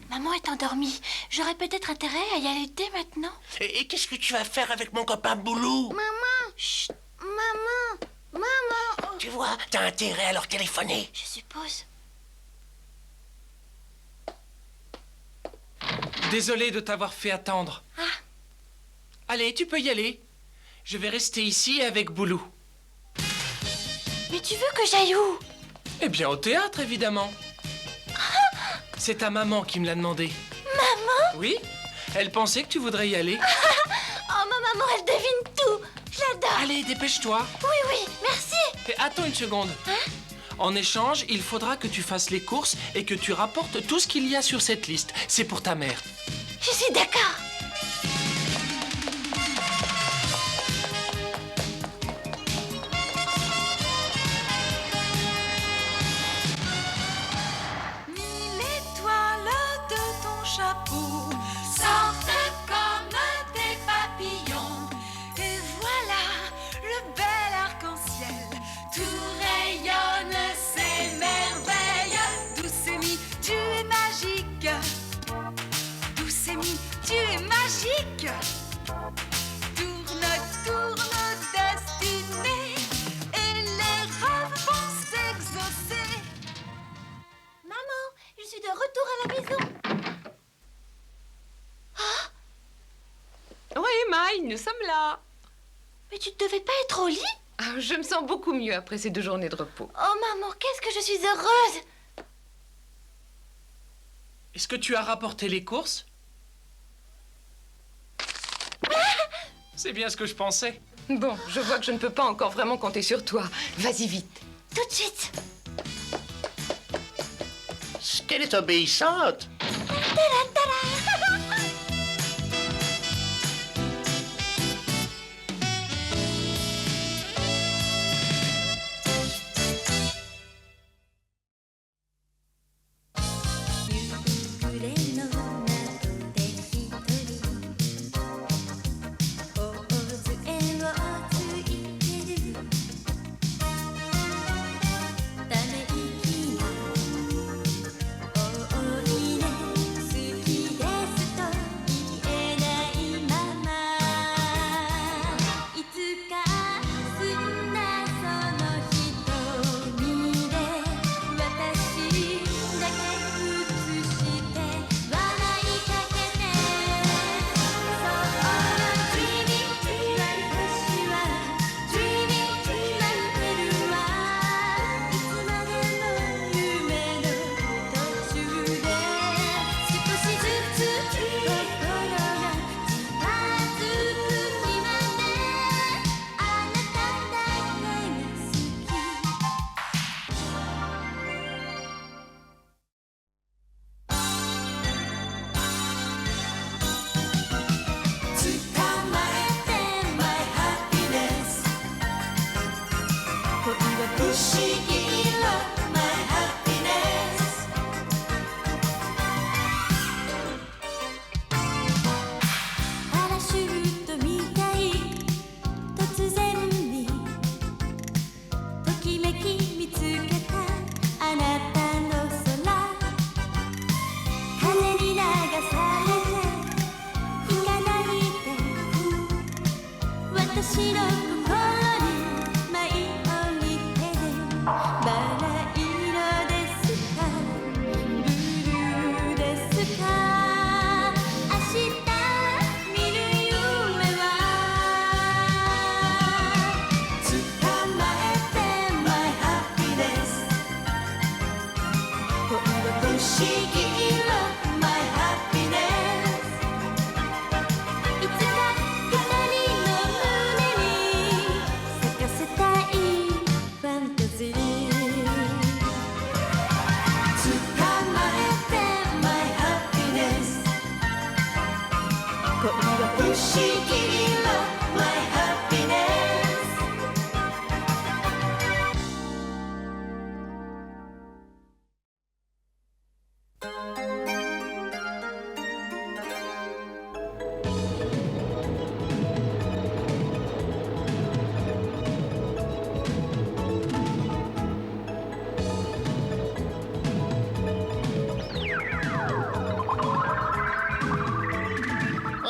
Maman est endormie. J'aurais peut-être intérêt à y aller dès maintenant. Et qu'est-ce que tu vas faire avec mon copain Boulou? Maman! Chut! Maman! Maman! Tu vois, t'as intérêt à leur téléphoner. Je suppose. Désolé de t'avoir fait attendre. Ah. Allez, tu peux y aller. Je vais rester ici avec Boulou. Mais tu veux que j'aille où? Eh bien, au théâtre, évidemment. C'est ta maman qui me l'a demandé. Maman? Oui, elle pensait que tu voudrais y aller. Oh, ma maman, elle devine tout. Je l'adore. Allez, dépêche-toi. Oui, oui, merci. Et attends une seconde. En échange, il faudra que tu fasses les courses et que tu rapportes tout ce qu'il y a sur cette liste. C'est pour ta mère. Je suis d'accord. L'étoile de ton chapeau sortent comme des papillons. Et voilà le bel arc-en-ciel, tout rayonne, c'est merveille. bisous. Oui, Maï, nous sommes là. Mais tu ne devais pas être au lit? Ah, je me sens beaucoup mieux après ces 2 journées de repos. Oh maman, qu'est-ce que je suis heureuse! Est-ce que tu as rapporté les courses? C'est bien ce que je pensais. Bon, je vois que je ne peux pas encore vraiment compter sur toi. Vas-y vite. Tout de suite. Qu'elle est obéissante.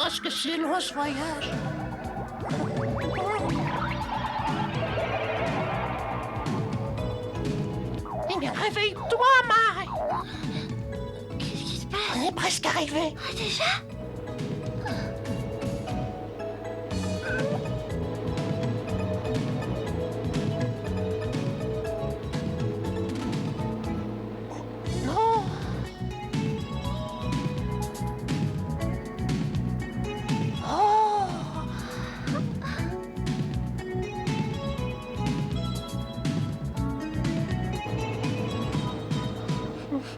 Est-ce que c'est loin ce voyage? Eh bien, réveille-toi, Maï! Qu'est-ce qui se passe? On est presque arrivé. Ah, déjà? Non! Oh!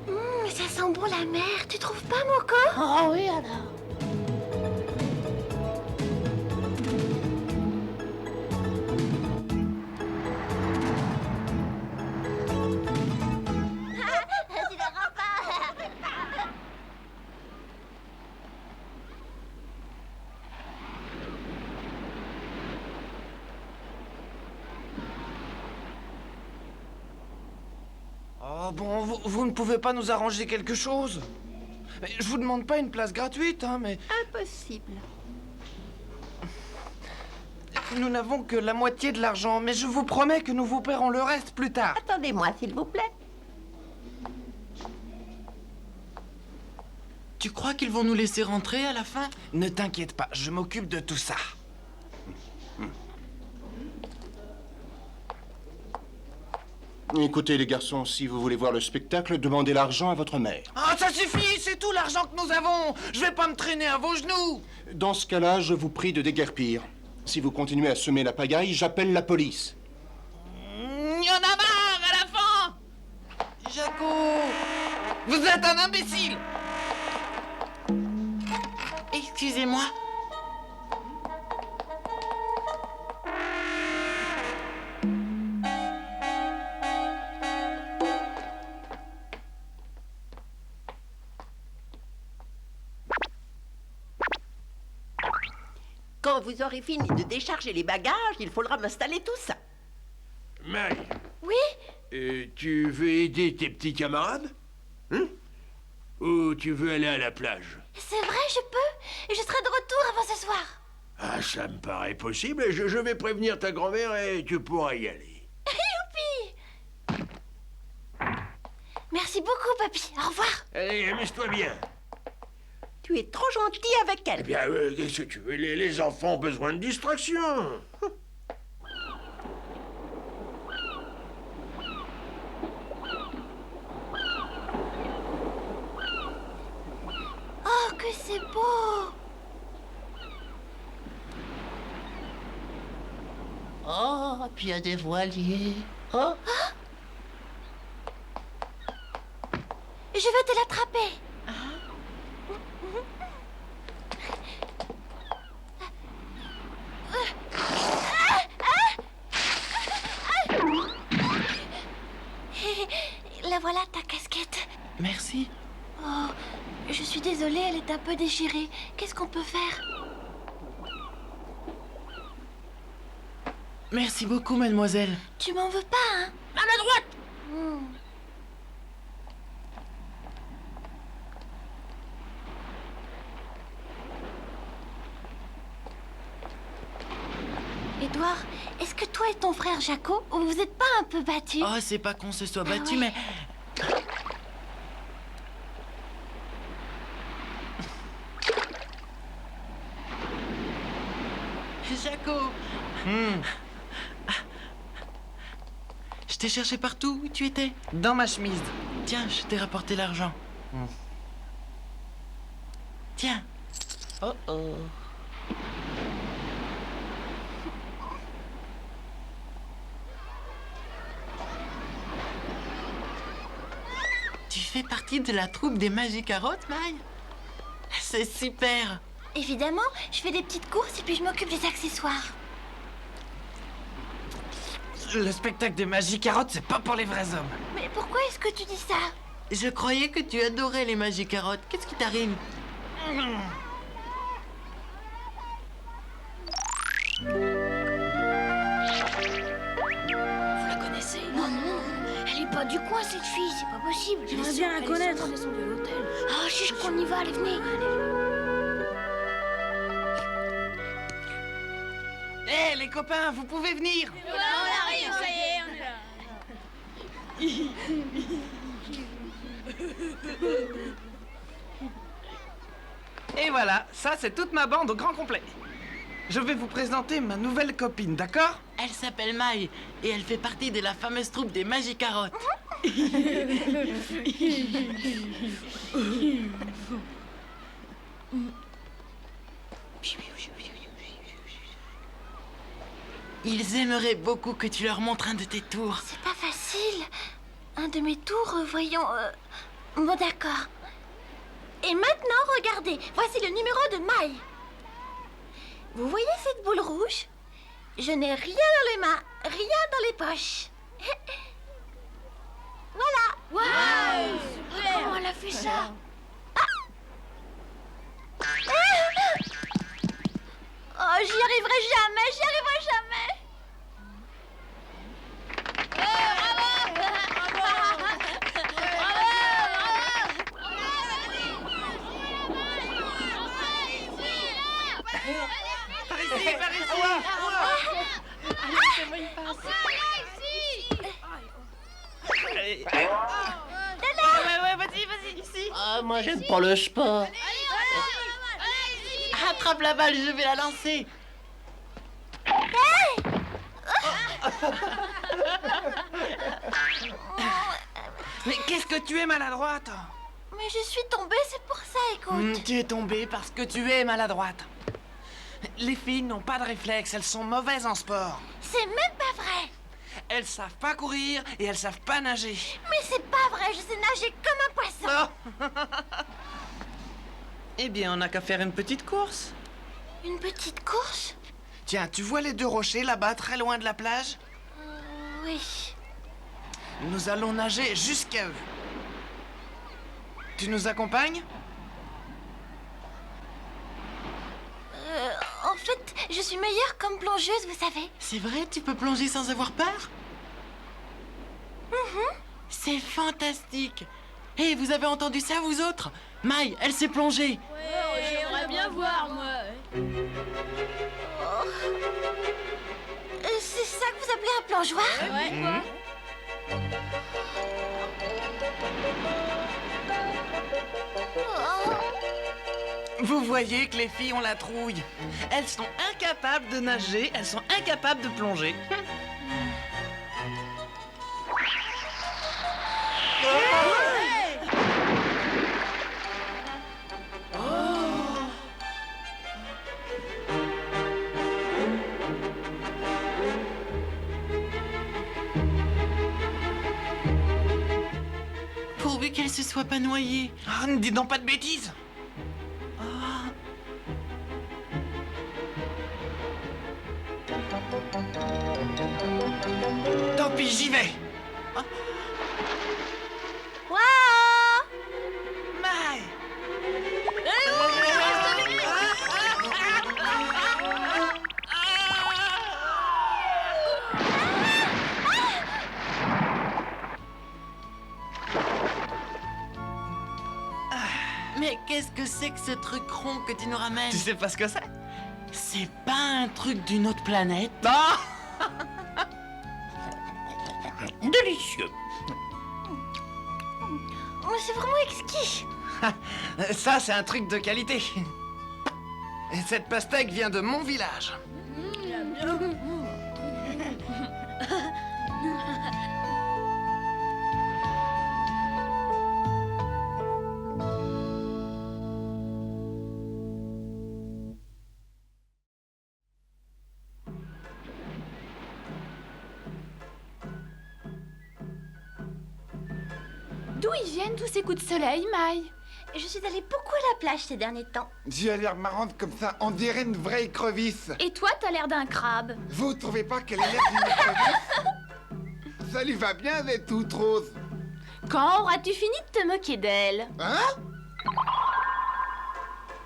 Mais ça sent bon la mer, tu trouves pas, Moko? Oh oui, alors. Tu ne rends pas. Oh bon, vous ne pouvez pas nous arranger quelque chose? Mais je vous demande pas une place gratuite, hein, mais... Impossible. Nous n'avons que la moitié de l'argent, mais je vous promets que nous vous paierons le reste plus tard. Attendez-moi, s'il vous plaît. Tu crois qu'ils vont nous laisser rentrer à la fin? Ne t'inquiète pas, je m'occupe de tout ça. Écoutez, les garçons, si vous voulez voir le spectacle, demandez l'argent à votre mère. Ah, ça suffit, c'est tout l'argent que nous avons. Je vais pas me traîner à vos genoux. Dans ce cas-là, je vous prie de déguerpir. Si vous continuez à semer la pagaille, j'appelle la police. Il y en a marre à la fin. Jaco, vous êtes un imbécile. Excusez-moi. Quand vous aurez fini de décharger les bagages, il faudra m'installer tout ça. Maï, Oui? tu veux aider tes petits camarades? Hein? Ou tu veux aller à la plage? C'est vrai, je peux. Et je serai de retour avant ce soir. Ah, ça me paraît possible. Je vais prévenir ta grand-mère et tu pourras y aller. Youpi! Merci beaucoup, papy. Au revoir. Allez, amuse-toi bien. Tu es trop gentil avec elle. Eh bien, qu'est-ce que tu veux? Les enfants ont besoin de distraction. Oh, que c'est beau! Oh, puis il y a des voiliers. Oh, Je veux te l'attraper. La voilà, ta casquette. Merci. Oh, je suis désolée, elle est un peu déchirée. Qu'est-ce qu'on peut faire? Merci beaucoup, mademoiselle. Tu m'en veux pas, hein? À la droite. Édouard, est-ce que toi et ton frère Jaco, vous êtes pas un peu battus? Oh, c'est pas qu'on se soit Ah battu, ouais. mais... Jaco. Je t'ai cherché partout. Où tu étais? Dans ma chemise. Tiens, je t'ai rapporté l'argent. Tiens. Oh oh. Tu fais partie de la troupe des Magicarottes, Maï? C'est super. Évidemment, je fais des petites courses et puis je m'occupe des accessoires. Le spectacle des Magicarottes, c'est pas pour les vrais hommes. Mais pourquoi est-ce que tu dis ça? Je croyais que tu adorais les Magicarottes. Qu'est-ce qui t'arrive? Vous la connaissez? Non, non, elle est pas du coin cette fille, c'est pas possible. J'aimerais bien la connaître. Elle est descendue de l'hôtel. Ah, chiche qu'on y va, allez, venez. Hé, les copains, vous pouvez venir. On arrive, ça y est, on est là. Et voilà, ça c'est toute ma bande au grand complet. Je vais vous présenter ma nouvelle copine, d'accord? Elle s'appelle Maï et elle fait partie de la fameuse troupe des Magicarottes. Ils aimeraient beaucoup que tu leur montres un de tes tours. C'est pas facile. Un de mes tours, voyons... Bon, d'accord. Et maintenant, regardez. Voici le numéro de Maï. Vous voyez cette boule rouge? Je n'ai rien dans les mains, rien dans les poches. Voilà. Waouh, comment elle a fait ça? Oh, j'y arriverai jamais, j'y arriverai jamais. Par ici, par ici. Allez, fais-moi une passe. Allez. Dada. Ouais, vas-y, vas-y. ici. Ah, moi, j'aime pas le sport. Attrape la balle, je vais la lancer. Mais qu'est-ce que tu es maladroite? Mais je suis tombée, c'est pour ça, écoute. Tu es tombée parce que tu es maladroite. Les filles n'ont pas de réflexe, elles sont mauvaises en sport. C'est même pas vrai. Elles savent pas courir et elles savent pas nager. Mais c'est pas vrai, je sais nager comme un poisson. Eh bien, on n'a qu'à faire une petite course. Une petite course? Tiens, tu vois les deux rochers là-bas, très loin de la plage? Oui. Nous allons nager jusqu'à eux. Tu nous accompagnes? En fait, je suis meilleure comme plongeuse, vous savez. C'est vrai, tu peux plonger sans avoir peur? C'est fantastique. Hé, vous avez entendu ça, vous autres? Maï, elle s'est plongée. J'aimerais bien voir, moi. C'est ça que vous appelez un plongeoir? Ouais, quoi? Vous voyez que les filles ont la trouille. Elles sont incapables de nager, elles sont incapables de plonger. Pourvu qu'elle se soit pas noyée. Ah, ne dis donc pas de bêtises. Tant pis, j'y vais. Waouh! Maï! Mais qu'est-ce que c'est que ce truc rond que tu nous ramènes? Tu sais pas ce que c'est? C'est pas un truc d'une autre planète? Délicieux. Mais c'est vraiment exquis. Ça, c'est un truc de qualité. Et cette pastèque vient de mon village. D'où ils viennent tous ces coups de soleil, Maï? Je suis allée beaucoup à la plage ces derniers temps. J'ai l'air marrante comme ça, on dirait une vraie écrevisse. Et toi, t'as l'air d'un crabe. Vous trouvez pas qu'elle a l'air d'une écrevisse? Ça lui va bien d'être toute rose. Quand auras-tu fini de te moquer d'elle? Hein?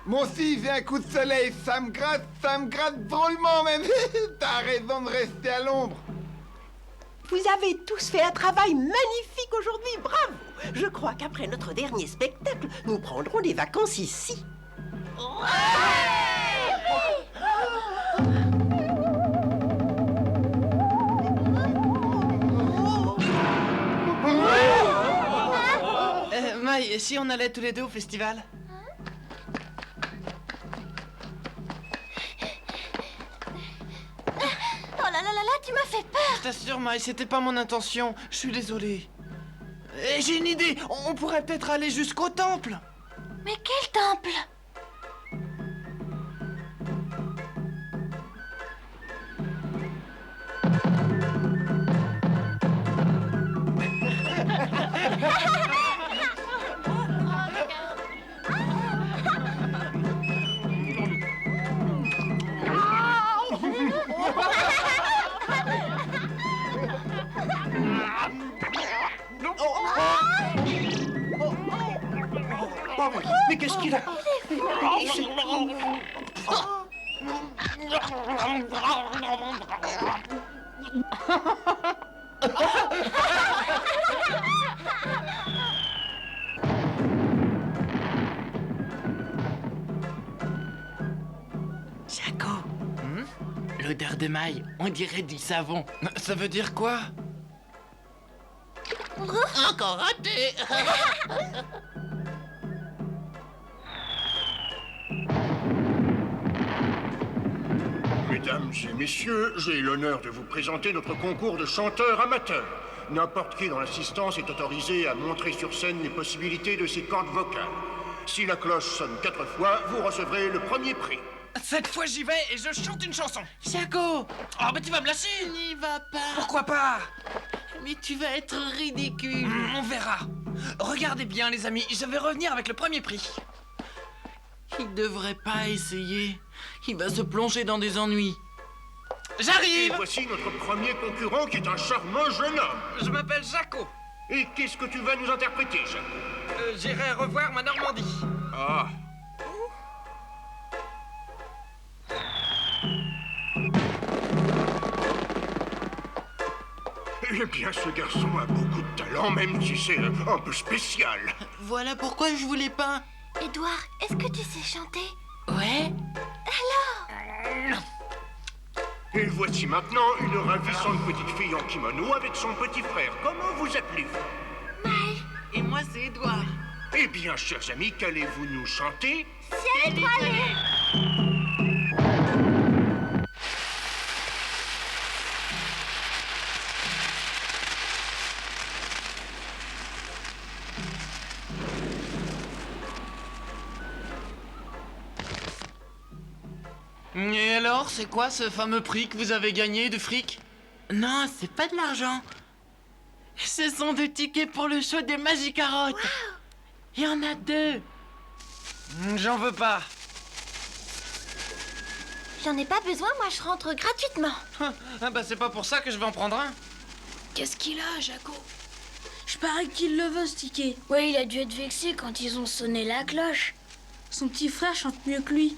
Moi aussi j'ai un coup de soleil, ça me gratte drôlement même. T'as raison de rester à l'ombre. Vous avez tous fait un travail magnifique aujourd'hui, bravo! Je crois qu'après notre dernier spectacle, nous prendrons des vacances ici. Maï, si on allait tous les deux au festival? Oh là là là là, tu m'as fait peur. Je t'assure, Maï, c'était pas mon intention. Je suis désolé. Et j'ai une idée. On pourrait peut-être aller jusqu'au temple. Mais quel temple? Mais qu'est-ce qu'il a? Jaco, l'odeur de maille, on dirait du savon. Ça veut dire quoi? Encore raté. Mesdames et messieurs, j'ai l'honneur de vous présenter notre concours de chanteurs amateurs. N'importe qui dans l'assistance est autorisé à montrer sur scène les possibilités de ses cordes vocales. Si la cloche sonne 4 fois, vous recevrez le premier prix. Cette fois, j'y vais et je chante une chanson. Jaco! Oh, mais tu vas me lâcher! N'y va pas! Pourquoi pas? Mais tu vas être ridicule. On verra. Regardez bien, les amis, je vais revenir avec le premier prix. Il devrait pas essayer. Il va se plonger dans des ennuis. J'arrive! Et voici notre premier concurrent qui est un charmant jeune homme. Je m'appelle Jaco. Et qu'est-ce que tu vas nous interpréter, Jaco? J'irai revoir ma Normandie. Ah. Eh bien, ce garçon a beaucoup de talent, même si c'est un peu spécial. Voilà pourquoi je voulais pas. Édouard, est-ce que tu sais chanter? Ouais? Alors? Et voici maintenant une ravissante petite fille en kimono avec son petit frère. Comment vous appelez-vous? Maï. Et moi, c'est Édouard. Eh bien, chers amis, qu'allez-vous nous chanter? Ciel étoilé. Et alors, c'est quoi ce fameux prix que vous avez gagné du fric? Non, c'est pas de l'argent. Ce sont des tickets pour le show des Magicarottes. Il y en a 2. J'en veux pas. J'en ai pas besoin, moi je rentre gratuitement. Ah bah c'est pas pour ça que je vais en prendre un. Qu'est-ce qu'il a, Jaco? Je parie qu'il le veut, ce ticket. Ouais, il a dû être vexé quand ils ont sonné la cloche. Son petit frère chante mieux que lui.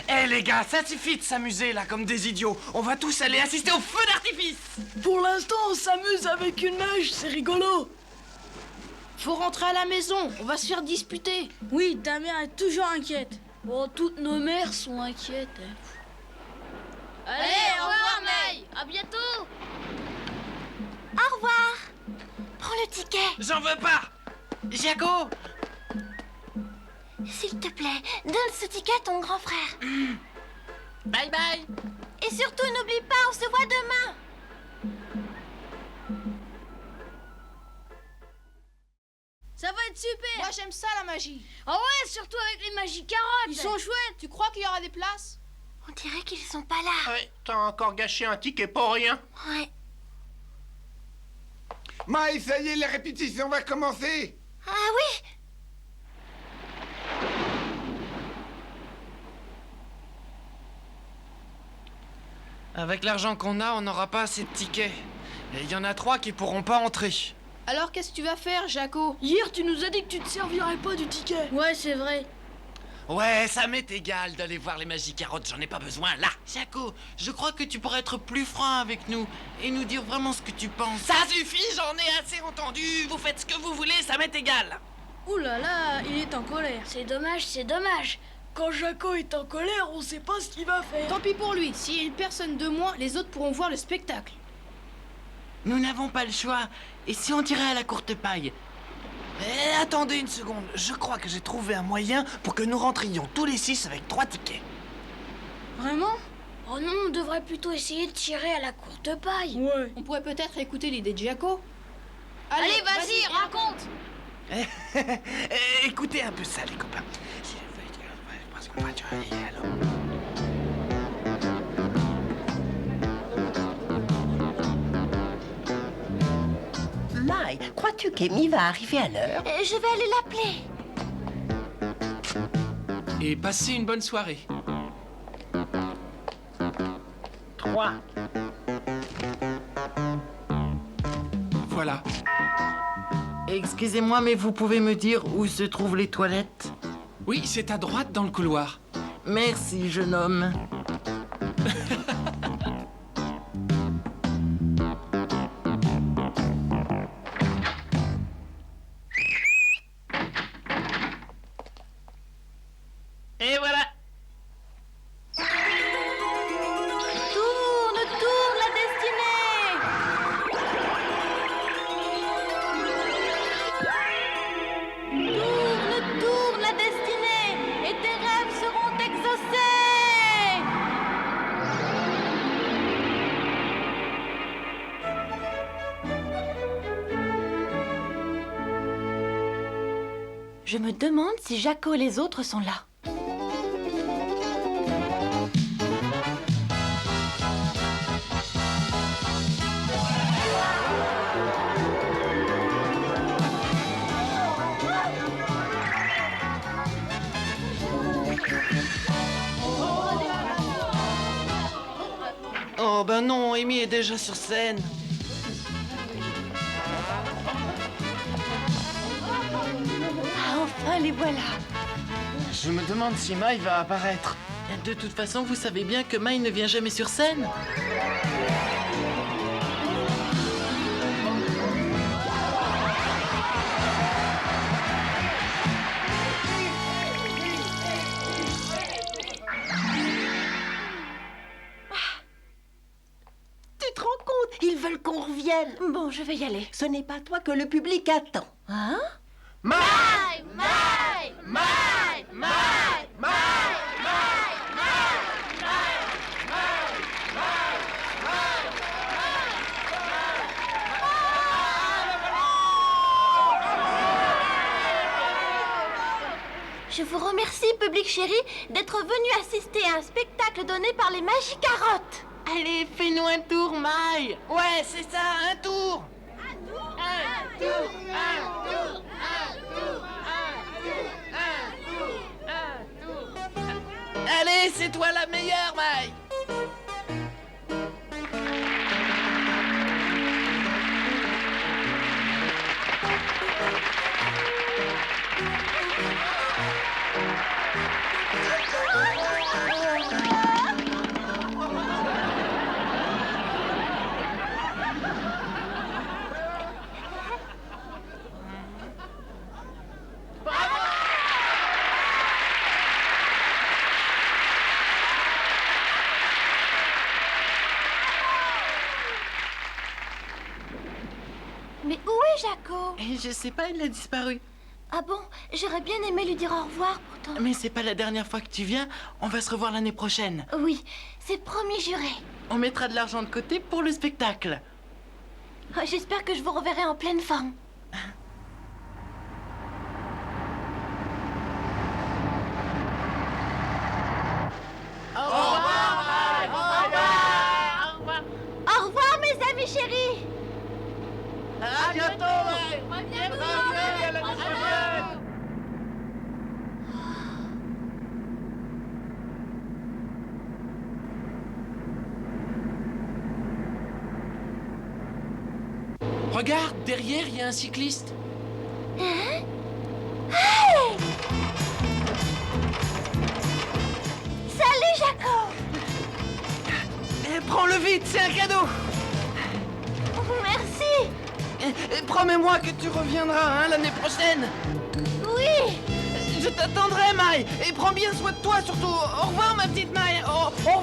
Eh les gars, ça suffit de s'amuser là comme des idiots. On va tous aller assister au feu d'artifice. Pour l'instant, on s'amuse avec une neige, c'est rigolo. Faut rentrer à la maison, on va se faire disputer. Oui, ta mère est toujours inquiète. Bon, toutes nos mères sont inquiètes. Allez, au revoir, Maï. À bientôt. Au revoir. Prends le ticket. J'en veux pas. Jaco! S'il te plaît, donne ce ticket à ton grand frère. Bye bye. Et surtout, n'oublie pas, on se voit demain. Ça va être super. Moi, j'aime ça, la magie. Ah ouais, surtout avec les Magicarottes. Ils sont chouettes. Tu crois qu'il y aura des places? On dirait qu'ils sont pas là. Ouais, t'as encore gâché un ticket pour rien. Ouais. Maï, ça y est, la répétition va commencer. Ah oui. Avec l'argent qu'on a, on n'aura pas assez de tickets. Et il y en a 3 qui pourront pas entrer. Alors, qu'est-ce que tu vas faire, Jaco? Hier, tu nous as dit que tu te servirais pas du ticket. Ouais, c'est vrai. Ouais, ça m'est égal d'aller voir les Magicarottes, j'en ai pas besoin là. Jaco, je crois que tu pourrais être plus franc avec nous et nous dire vraiment ce que tu penses. Ça suffit, j'en ai assez entendu. Vous faites ce que vous voulez, ça m'est égal. Ouh là là, il est en colère. C'est dommage, c'est dommage. Quand Jaco est en colère, on sait pas ce qu'il va faire. Tant pis pour lui, s'il y a une personne de moins, les autres pourront voir le spectacle. Nous n'avons pas le choix. Et si on tirait à la courte paille? Eh, attendez une seconde, je crois que j'ai trouvé un moyen pour que nous rentrions tous les 6 avec 3 tickets. Vraiment? Oh non, on devrait plutôt essayer de tirer à la courte paille. Ouais. On pourrait peut-être écouter l'idée de Jaco. Allez, vas-y, raconte. Écoutez un peu ça, les copains. Maï, crois-tu qu'Amy va arriver à l'heure? Je vais aller l'appeler. Et passez une bonne soirée. 3. Voilà. Excusez-moi, mais vous pouvez me dire où se trouvent les toilettes? Oui, c'est à droite dans le couloir. Merci, jeune homme. Et voilà. Tourne, tourne la destinée. Tourne, tourne la destinée. Et tes rêves seront exaucés. Je me demande si Jaco et les autres sont là. Oh ben non, Amy est déjà sur scène. Ah, enfin, les voilà. Je me demande si Mai va apparaître. De toute façon, vous savez bien que Mai ne vient jamais sur scène. Tu te rends compte? Ils veulent qu'on revienne. Bon, je vais y aller. Ce n'est pas toi que le public attend. Hein? Mai, Mai, Mai, Mai, Mai, Je vous remercie, public chéri, d'être venu assister à un spectacle donné par les Magicarottes. Allez, fais-nous un tour, Mai. Ouais, c'est ça, un tour. Allez, c'est toi la meilleure, Mai. Mais où est Jaco? Je sais pas, il a disparu. Ah bon? J'aurais bien aimé lui dire au revoir pourtant. Mais c'est pas la dernière fois que tu viens, on va se revoir l'année prochaine. Oui, c'est promis juré. On mettra de l'argent de côté pour le spectacle. Oh, j'espère que je vous reverrai en pleine forme. Au revoir, Mai. Au revoir. Au revoir, mes amis chéris. À bientôt. Bienvenue à l'année prochaine. Regarde, derrière, il y a un cycliste. Hein? Hey! Salut, Jaco! Prends-le vite, c'est un cadeau. Merci! Promets-moi que tu reviendras l'année prochaine. Oui! Je t'attendrai, Mai. Et prends bien soin de toi, surtout. Au revoir, ma petite Mai. Au revoir.